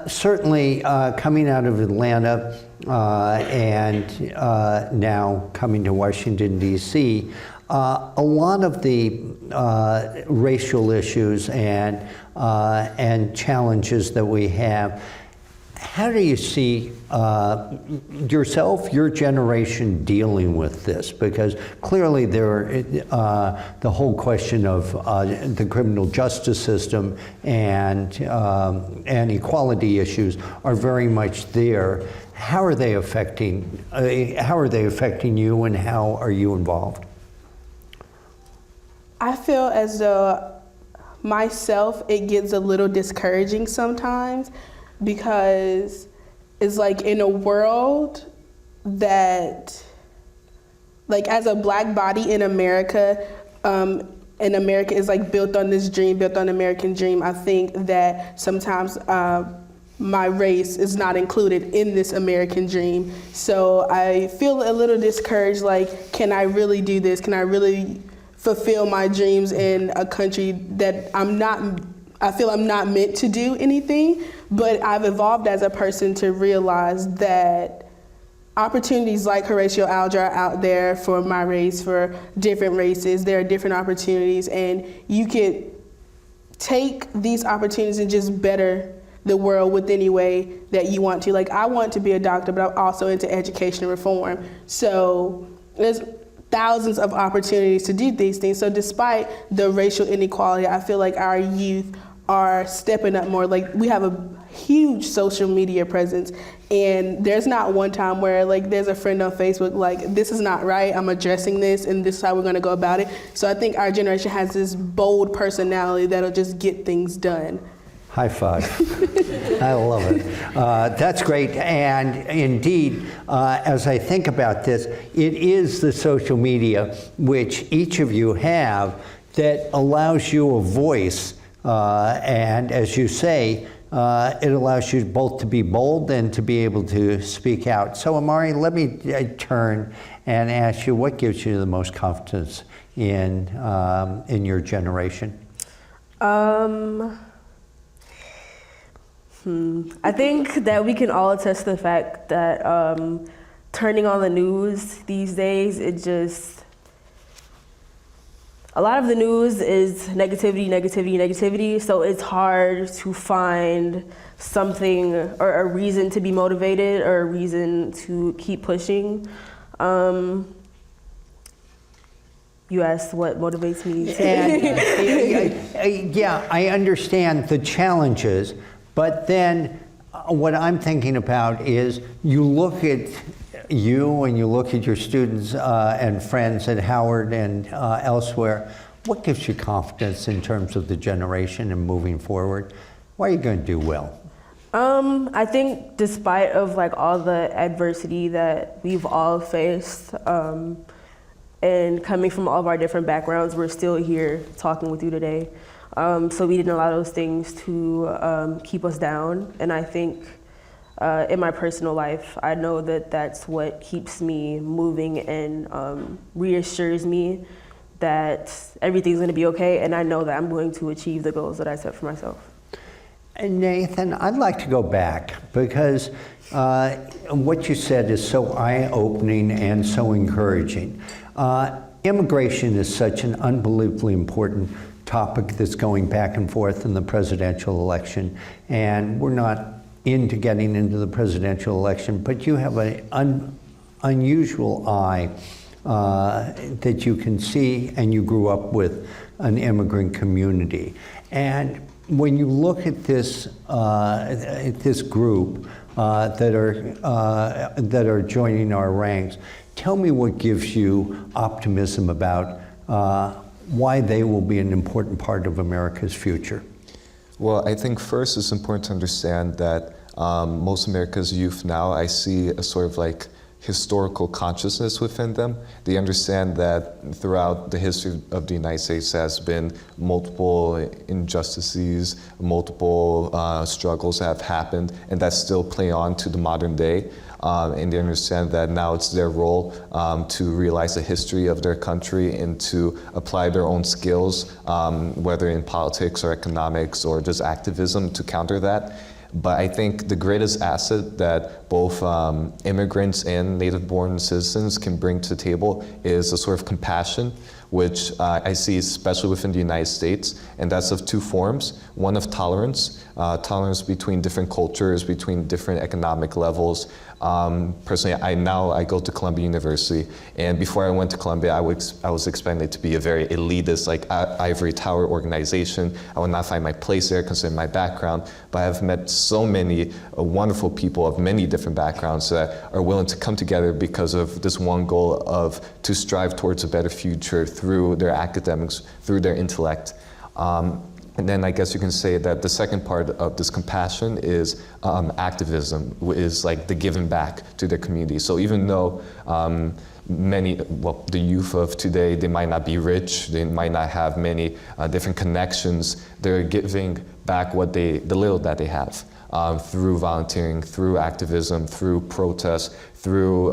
certainly coming out of Atlanta and now coming to Washington, D.C., a lot of the racial issues and challenges that we have, how do you see yourself, your generation, dealing with this? Because clearly the whole question of the criminal justice system and equality issues are very much there. How are they affecting you, and how are you involved? I feel as though myself, it gets a little discouraging sometimes, because is like in a world that, like as a black body in America, and America is like built on this dream, built on the American dream. I think that sometimes my race is not included in this American dream. So I feel a little discouraged, like, can I really do this? Can I really fulfill my dreams in a country that I feel I'm not meant to do anything? But I've evolved as a person to realize that opportunities like Horatio Alger are out there for my race, for different races. There are different opportunities, and you could take these opportunities and just better the world with any way that you want to. Like, I want to be a doctor, but I'm also into education and reform. So there's thousands of opportunities to do these things. So despite the racial inequality, I feel like our youth are stepping up more. Like, we have a huge social media presence, and there's not one time where like there's a friend on Facebook like, this is not right, I'm addressing this, and this is how we're going to go about it. So I think our generation has this bold personality that'll just get things done. High five. I love it. That's great. And indeed, as I think about this, it is the social media, which each of you have, that allows you a voice. And as you say, it allows you both to be bold and to be able to speak out. So Amari, let me turn and ask you, what gives you the most confidence in your generation? I think that we can all attest to the fact that turning on the news these days, a lot of the news is negativity, so it's hard to find something or a reason to be motivated or a reason to keep pushing. You asked what motivates me. Yeah, I understand the challenges, but then what I'm thinking about is you look at you and you look at your students and friends at Howard and elsewhere. What gives you confidence in terms of the generation and moving forward? Why are you going to do well? I think despite of like all the adversity that we've all faced, and coming from all of our different backgrounds, we're still here talking with you today. So we didn't allow those things to keep us down. And I think in my personal life, I know that that's what keeps me moving and reassures me that everything's gonna be okay. And I know that I'm going to achieve the goals that I set for myself. And Nathan, I'd like to go back because what you said is so eye-opening and so encouraging. Immigration is such an unbelievably important topic that's going back and forth in the presidential election, and we're not into getting into the presidential election, but you have an unusual eye that you can see, and you grew up with an immigrant community. And when you look at this group that are joining our ranks, tell me what gives you optimism about why they will be an important part of America's future. Well, I think first it's important to understand that most America's youth now, I see a sort of like historical consciousness within them. They understand that throughout the history of the United States there has been multiple injustices, multiple struggles that have happened, and that still play on to the modern day. And they understand that now it's their role to realize the history of their country and to apply their own skills, whether in politics or economics or just activism, to counter that. But I think the greatest asset that both immigrants and native-born citizens can bring to the table is a sort of compassion, which I see especially within the United States, and that's of two forms. One of tolerance, tolerance between different cultures, between different economic levels. Personally, I go to Columbia University, and before I went to Columbia, I was expecting it to be a very elitist, like ivory tower organization. I would not find my place there considering my background, but I've met so many wonderful people of many different backgrounds that are willing to come together because of this one goal of to strive towards a better future through their academics, through their intellect. And then I guess you can say that the second part of this compassion is activism, is like the giving back to the community. So even though the youth of today, they might not be rich, they might not have many different connections, they're giving back the little that they have. Through volunteering, through activism, through protests, through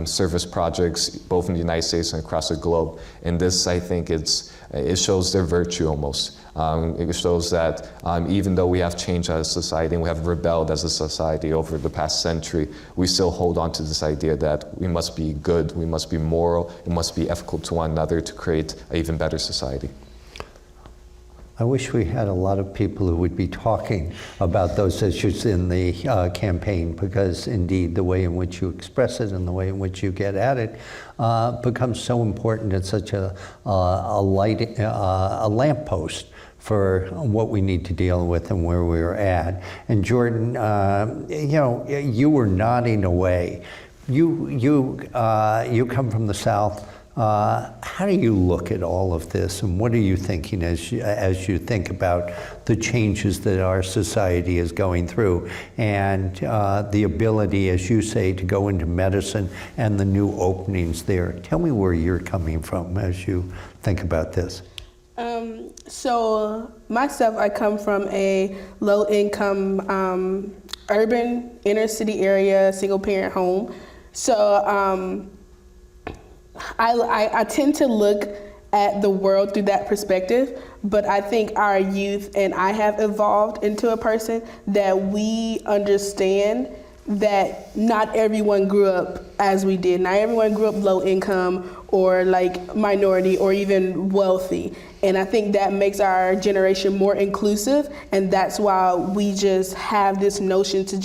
service projects, both in the United States and across the globe. And this, I think, it shows their virtue almost. It shows that even though we have changed as a society and we have rebelled as a society over the past century, we still hold on to this idea that we must be good, we must be moral, we must be ethical to one another to create an even better society. I wish we had a lot of people who would be talking about those issues in the campaign, because indeed the way in which you express it and the way in which you get at it becomes so important and such a lamppost for what we need to deal with and where we're at. And Jordan, you were nodding away. You come from the South. How do you look at all of this, and what are you thinking as you think about the changes that our society is going through, and the ability, as you say, to go into medicine and the new openings there? Tell me where you're coming from as you think about this. So myself, I come from a low-income, urban, inner-city area, single-parent home. So I tend to look at the world through that perspective, but I think our youth and I have evolved into a person that we understand that not everyone grew up as we did. Not everyone grew up low income or like minority or even wealthy. And I think that makes our generation more inclusive, and that's why we just have this notion to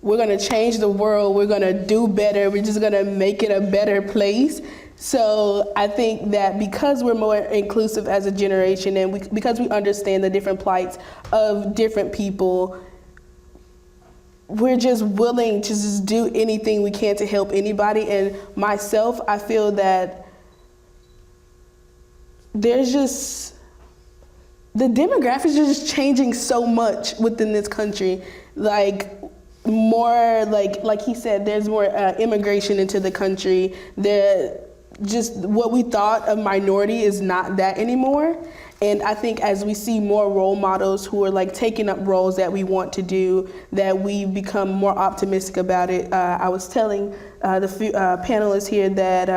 we're gonna change the world, we're gonna do better, we're just gonna make it a better place. So I think that because we're more inclusive as a generation, and because we understand the different plights of different people, we're just willing to just do anything we can to help anybody. And myself, I feel that there's just, the demographics are just changing so much within this country. More like he said, there's more immigration into the country. Just what we thought a minority is not that anymore. And I think as we see more role models who are like taking up roles that we want to do, that we become more optimistic about it. I was telling the panelists here that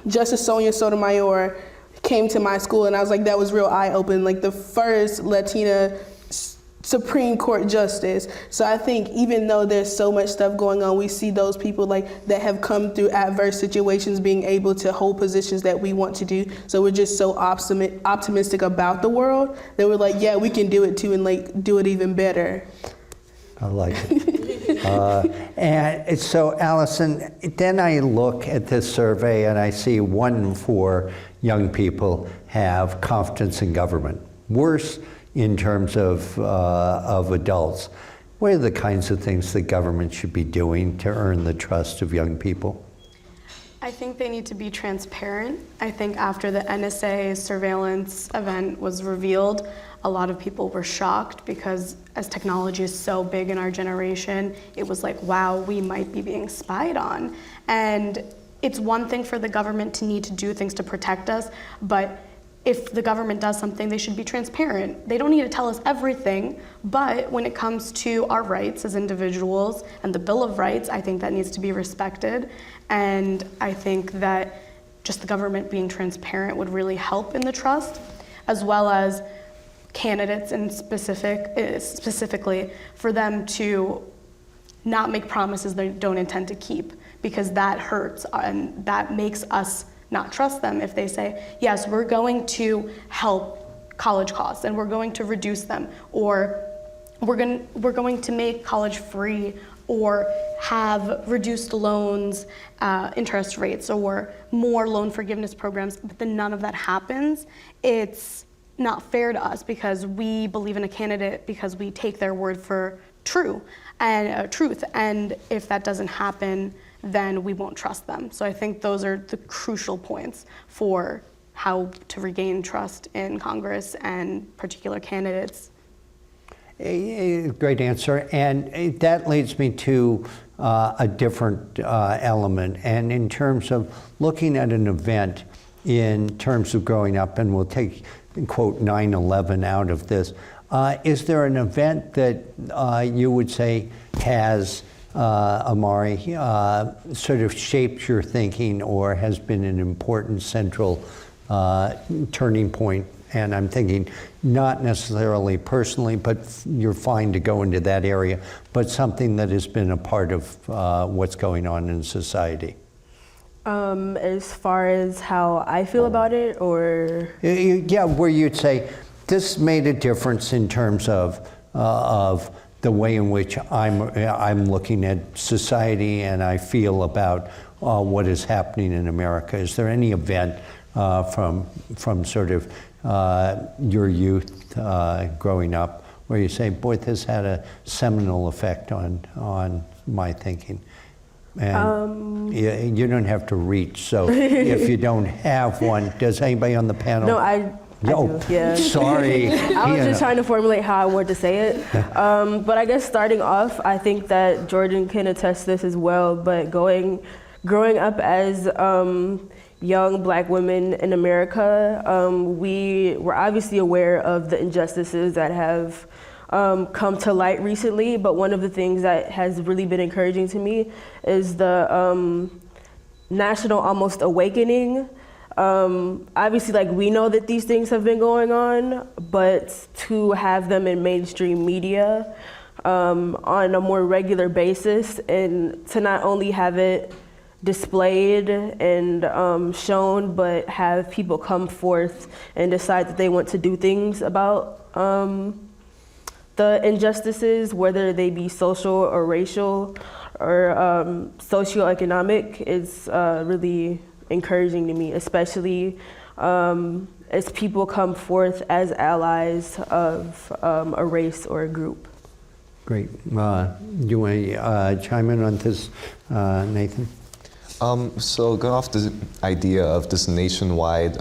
Justice Sonia Sotomayor came to my school, and I was like, that was real eye-opening, like the first Latina Supreme Court justice. So I think even though there's so much stuff going on, we see those people like that have come through adverse situations being able to hold positions that we want to do. So we're just so optimistic about the world that we're like, yeah, we can do it too, and like do it even better. I like it. And so, Allison, then I look at this survey and I see 1 in 4 young people have confidence in government. Worse in terms of adults. What are the kinds of things that government should be doing to earn the trust of young people? I think they need to be transparent. I think after the NSA surveillance event was revealed, a lot of people were shocked because as technology is so big in our generation, it was like, wow, we might be being spied on. And it's one thing for the government to need to do things to protect us, but if the government does something, they should be transparent. They don't need to tell us everything, but when it comes to our rights as individuals and the Bill of Rights, I think that needs to be respected. And I think that just the government being transparent would really help in the trust, as well as candidates and specifically for them to not make promises they don't intend to keep, because that hurts and that makes us not trust them. If they say, yes, we're going to help college costs and we're going to reduce them, or we're going to make college free, or have reduced loans, interest rates, or more loan forgiveness programs, but then none of that happens, it's not fair to us because we believe in a candidate because we take their word for truth. And if that doesn't happen, then we won't trust them. So I think those are the crucial points for how to regain trust in Congress and particular candidates. Great answer, and that leads me to a different element. And in terms of looking at an event in terms of growing up, and we'll take, quote, 9/11 out of this, is there an event that you would say has, Amari, sort of shaped your thinking or has been an important central turning point? And I'm thinking not necessarily personally, but you're fine to go into that area, but something that has been a part of what's going on in society. As far as how I feel about it, or Yeah, where you'd say, this made a difference in terms of the way in which I'm looking at society and I feel about what is happening in America. Is there any event from sort of your youth growing up where you say, boy, this had a seminal effect on my thinking? And you don't have to reach, so if you don't have one, does anybody on the panel? no, I do, yeah. Sorry. I was just trying to formulate how I wanted to say it. But I guess starting off, I think that Jordan can attest to this as well, but growing up as young Black women in America, we were obviously aware of the injustices that have come to light recently, but one of the things that has really been encouraging to me is the national almost awakening. Obviously, like, we know that these things have been going on, but to have them in mainstream media on a more regular basis, and to not only have it displayed and shown, but have people come forth and decide that they want to do things about the injustices, whether they be social or racial or socioeconomic, is really encouraging to me, especially as people come forth as allies of a race or a group. Great. You want to chime in on this, Nathan? So going off the idea of this nationwide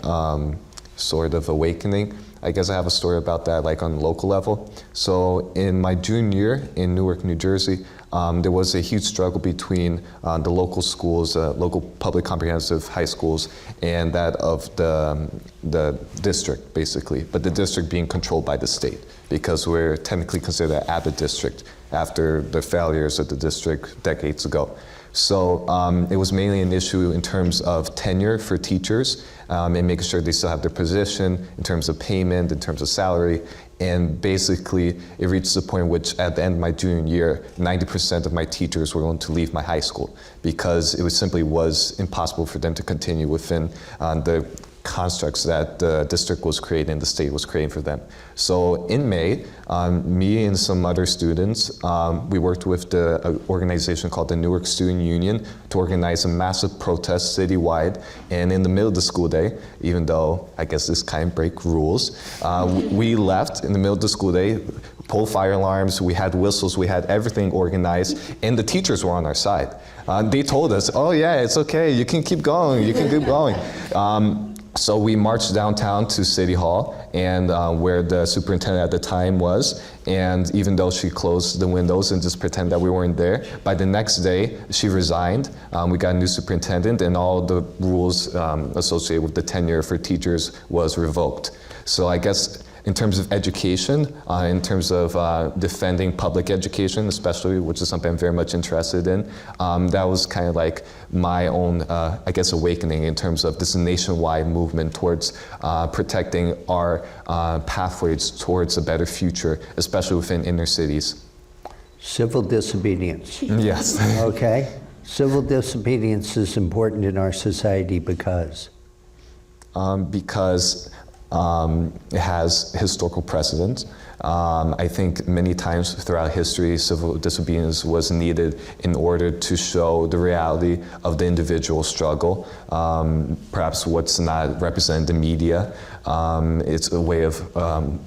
sort of awakening, I guess I have a story about that, like on local level. So in my junior year in Newark, New Jersey, there was a huge struggle between the local schools, local public comprehensive high schools, and that of the district, basically. But the district being controlled by the state, because we're technically considered an Abbott district after the failures of the district decades ago. So it was mainly an issue in terms of tenure for teachers and making sure they still have their position in terms of payment, in terms of salary. And basically, it reached the point which at the end of my junior year, 90% of my teachers were going to leave my high school because it simply was impossible for them to continue within the constructs that the district was creating, the state was creating for them. So in May, me and some other students, we worked with the organization called the Newark Student Union to organize a massive protest citywide. And in the middle of the school day, even though I guess this kind of break rules, we left in the middle of the school day, pulled fire alarms, we had whistles, we had everything organized, and the teachers were on our side. They told us, oh yeah, it's okay, you can keep going, you can keep going. So we marched downtown to City Hall, and where the superintendent at the time was, and even though she closed the windows and just pretended that we weren't there, by the next day she resigned. We got a new superintendent, and all the rules associated with the tenure for teachers was revoked. So I guess in terms of education, in terms of defending public education especially, which is something I'm very much interested in, that was kind of like my own, I guess, awakening in terms of this nationwide movement towards protecting our pathways towards a better future, especially within inner cities. Civil disobedience. Yes. Okay. Civil disobedience is important in our society because? Because it has historical precedent. I think many times throughout history, civil disobedience was needed in order to show the reality of the individual struggle, perhaps what's not represented in the media. It's a way of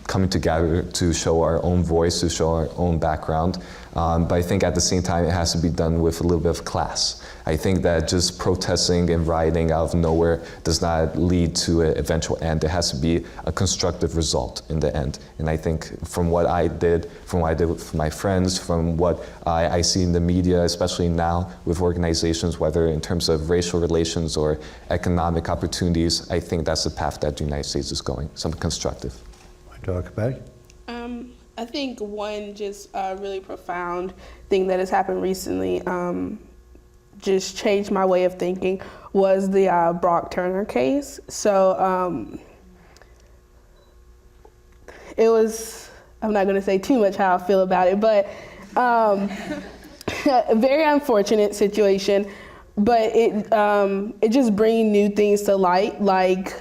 coming together to show our own voice, to show our own background. But I think at the same time, it has to be done with a little bit of class. I think that just protesting and rioting out of nowhere does not lead to an eventual end. There has to be a constructive result in the end. And I think from what I did with my friends, from what I see in the media, especially now with organizations, whether in terms of racial relations or economic opportunities, I think that's the path that the United States is going, something constructive. Want to talk about it? I think one just really profound thing that has happened recently, just changed my way of thinking, was the Brock Turner case. So it was, I'm not going to say too much how I feel about it, but a very unfortunate situation, but it just brings new things to light, like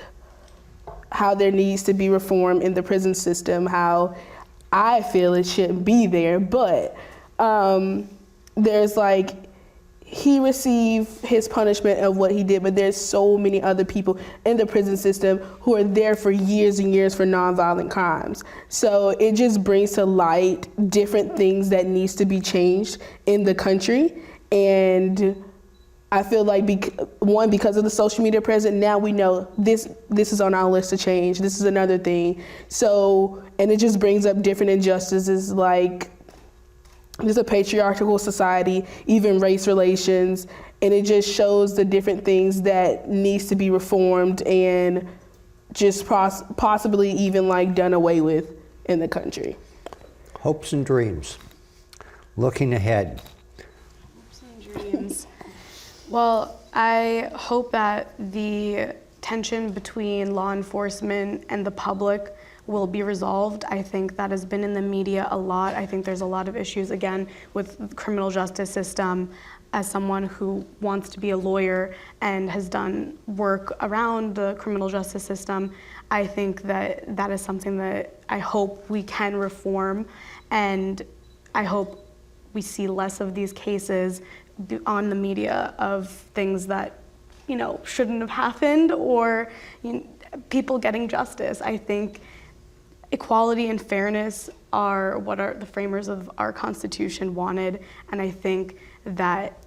how there needs to be reform in the prison system, how I feel it shouldn't be there, but there's like, he received his punishment of what he did, but there's so many other people in the prison system who are there for years and years for nonviolent crimes. So it just brings to light different things that needs to be changed in the country. And I feel like because of the social media presence, now we know this is on our list to change. This is another thing. So, and it just brings up different injustices, like there's a patriarchal society, even race relations, and it just shows the different things that needs to be reformed and just possibly even like done away with in the country. Hopes and dreams. Looking ahead. Hopes and dreams. Well, I hope that the tension between law enforcement and the public will be resolved. I think that has been in the media a lot. I think there's a lot of issues, again, with the criminal justice system. As someone who wants to be a lawyer and has done work around the criminal justice system, I think that that is something that I hope we can reform, and I hope we see less of these cases on the media of things that, you know, shouldn't have happened, or people getting justice. I think equality and fairness are what the framers of our Constitution wanted, and I think that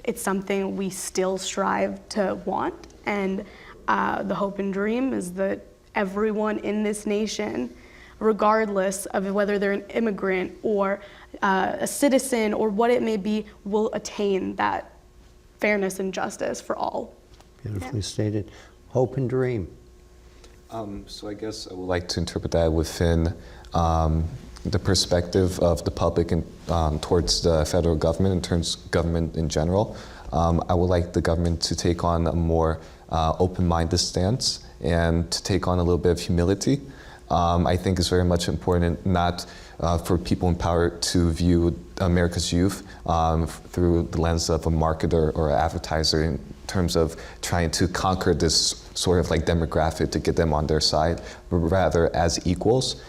it's something we still strive to want, and the hope and dream is that everyone in this nation, regardless of whether they're an immigrant or a citizen or what it may be, will attain that fairness and justice for all. Beautifully stated. Hope and dream. So I guess I would like to interpret that within the perspective of the public and towards the federal government, in terms of government in general. I would like the government to take on a more open-minded stance and to take on a little bit of humility. I think it's very much important not for people in power to view America's youth through the lens of a marketer or advertiser in terms of trying to conquer this sort of like demographic to get them on their side, but rather as equals.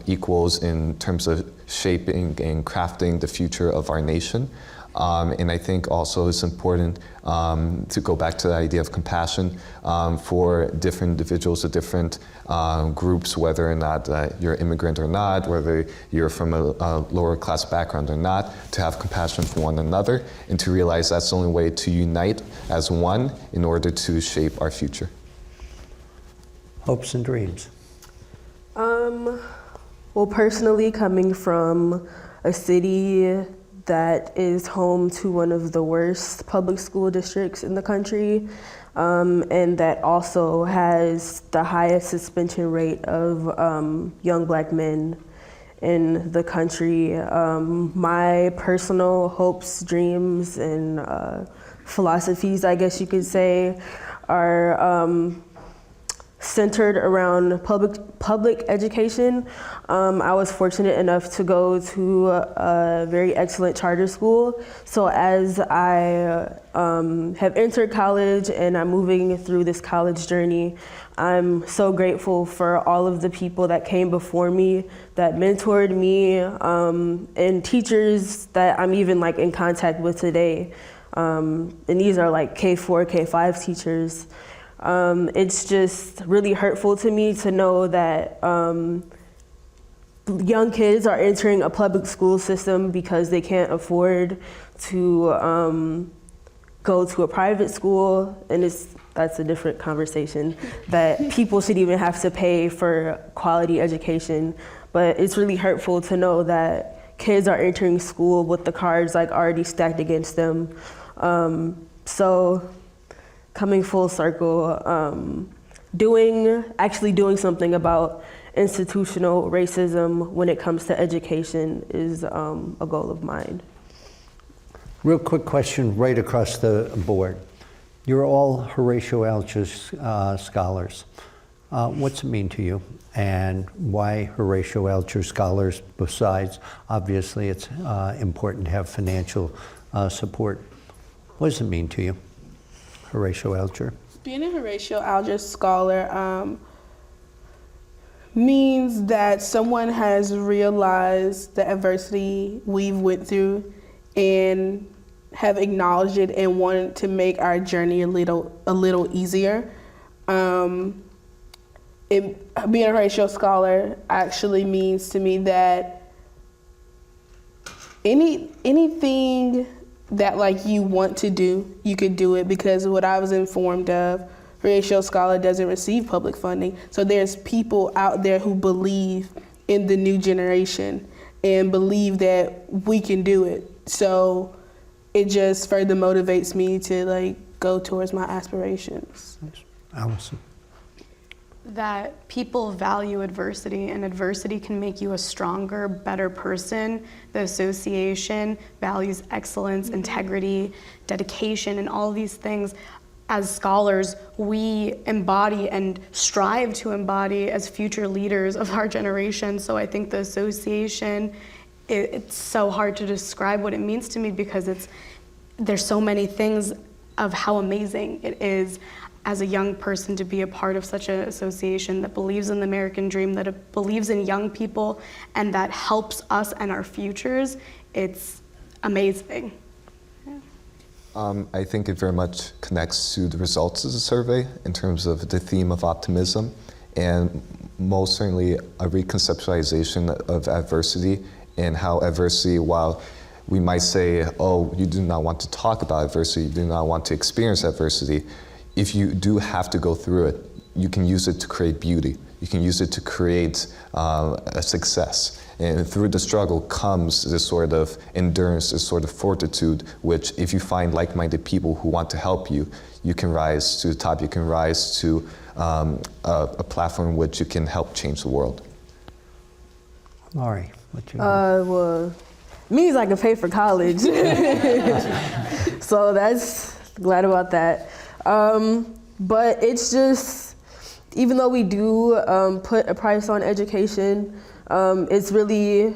Equals in terms of shaping and crafting the future of our nation. And I think also it's important to go back to the idea of compassion for different individuals, or different groups, whether or not you're an immigrant or not, whether you're from a lower class background or not, to have compassion for one another and to realize that's the only way to unite as one in order to shape our future. Hopes and dreams. Well, personally, coming from a city that is home to one of the worst public school districts in the country, and that also has the highest suspension rate of young Black men in the country, my personal hopes, dreams, and philosophies, I guess you could say, are centered around public education. I was fortunate enough to go to a very excellent charter school. So as I have entered college and I'm moving through this college journey, I'm so grateful for all of the people that came before me, that mentored me, and teachers that I'm even like in contact with today. And these are like K4, K5 teachers. It's just really hurtful to me to know that young kids are entering a public school system because they can't afford to go to a private school, and that's a different conversation, that people should even have to pay for quality education. But it's really hurtful to know that kids are entering school with the cards like already stacked against them. So coming full circle, actually doing something about institutional racism when it comes to education is a goal of mine. Real quick question right across the board. You're all Horatio Alger Scholars. What's it mean to you, and why Horatio Alger Scholars, besides obviously it's important to have financial support? What does it mean to you, Horatio Alger? Being a Horatio Alger Scholar means that someone has realized the adversity we've went through and have acknowledged it and wanted to make our journey a little easier. Being a Horatio Scholar actually means to me that anything that like you want to do, you could do it, because what I was informed of, Horatio Scholar doesn't receive public funding. So there's people out there who believe in the new generation and believe that we can do it. So it just further motivates me to like go towards my aspirations. Allison. That people value adversity, and adversity can make you a stronger, better person. The association values excellence, integrity, dedication, and all these things. As scholars, we embody and strive to embody as future leaders of our generation. So I think the association, it's so hard to describe what it means to me, because there's so many things of how amazing it is as a young person to be a part of such an association that believes in the American dream, that believes in young people, and that helps us and our futures. It's amazing. I think it very much connects to the results of the survey in terms of the theme of optimism, and most certainly a reconceptualization of adversity, and how adversity, while we might say, oh, you do not want to talk about adversity, you do not want to experience adversity, if you do have to go through it, you can use it to create beauty. You can use it to create a success. And through the struggle comes this sort of endurance, this sort of fortitude, which if you find like-minded people who want to help you, you can rise to the top, you can rise to a platform in which you can help change the world. Laurie, what you Well, means I can pay for college. So that's glad about that. But it's just, even though we do put a price on education, it's really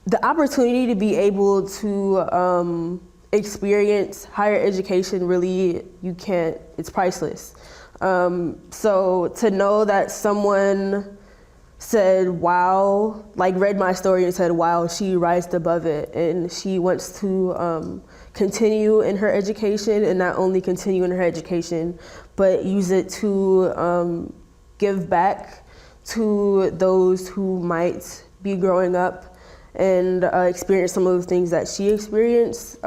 the opportunity to be able to experience higher education. Really, you can't, it's priceless. So to know that someone said, wow, like read my story and said, wow, she rised above it, and she wants to continue in her education, and not only continue in her education, but use it to give back to those who might be growing up and experience some of the things that she experienced.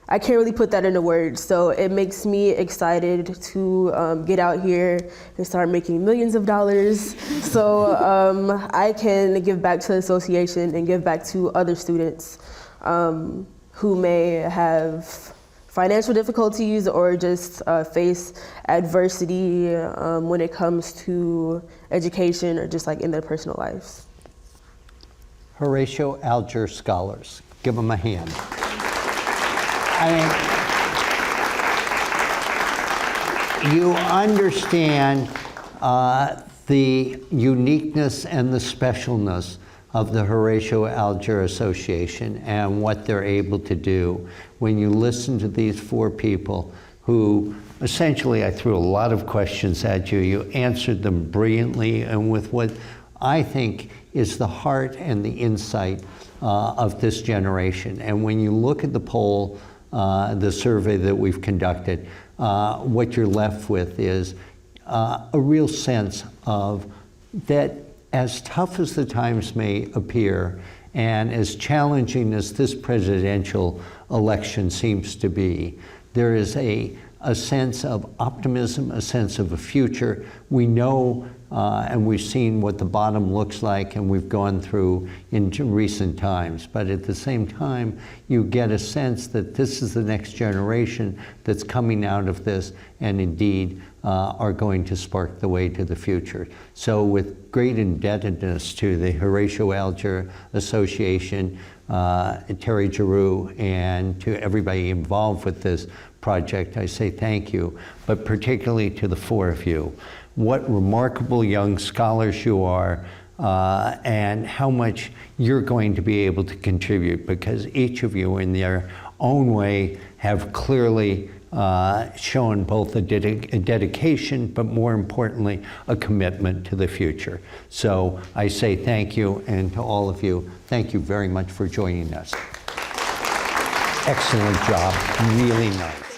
I can't really put that into words. So it makes me excited to get out here and start making millions of dollars. So I can give back to the association and give back to other students who may have financial difficulties or just face adversity when it comes to education or just like in their personal lives. Horatio Alger Scholars. Give them a hand. You understand the uniqueness and the specialness of the Horatio Alger Association and what they're able to do when you listen to these four people who essentially, I threw a lot of questions at you. You answered them brilliantly and with what I think is the heart and the insight of this generation. And when you look at the poll, the survey that we've conducted, what you're left with is a real sense of that as tough as the times may appear, and as challenging as this presidential election seems to be, there is a sense of optimism, a sense of a future. We know and we've seen what the bottom looks like, and we've gone through in recent times. But at the same time, you get a sense that this is the next generation that's coming out of this, and indeed are going to spark the way to the future. So with great indebtedness to the Horatio Alger Association, Terry Giroux, and to everybody involved with this project, I say thank you, but particularly to the four of you. What remarkable young scholars you are, and how much you're going to be able to contribute, because each of you in their own way have clearly shown both a dedication, but more importantly, a commitment to the future. So I say thank you, and to all of you, thank you very much for joining us. Excellent job, really nice.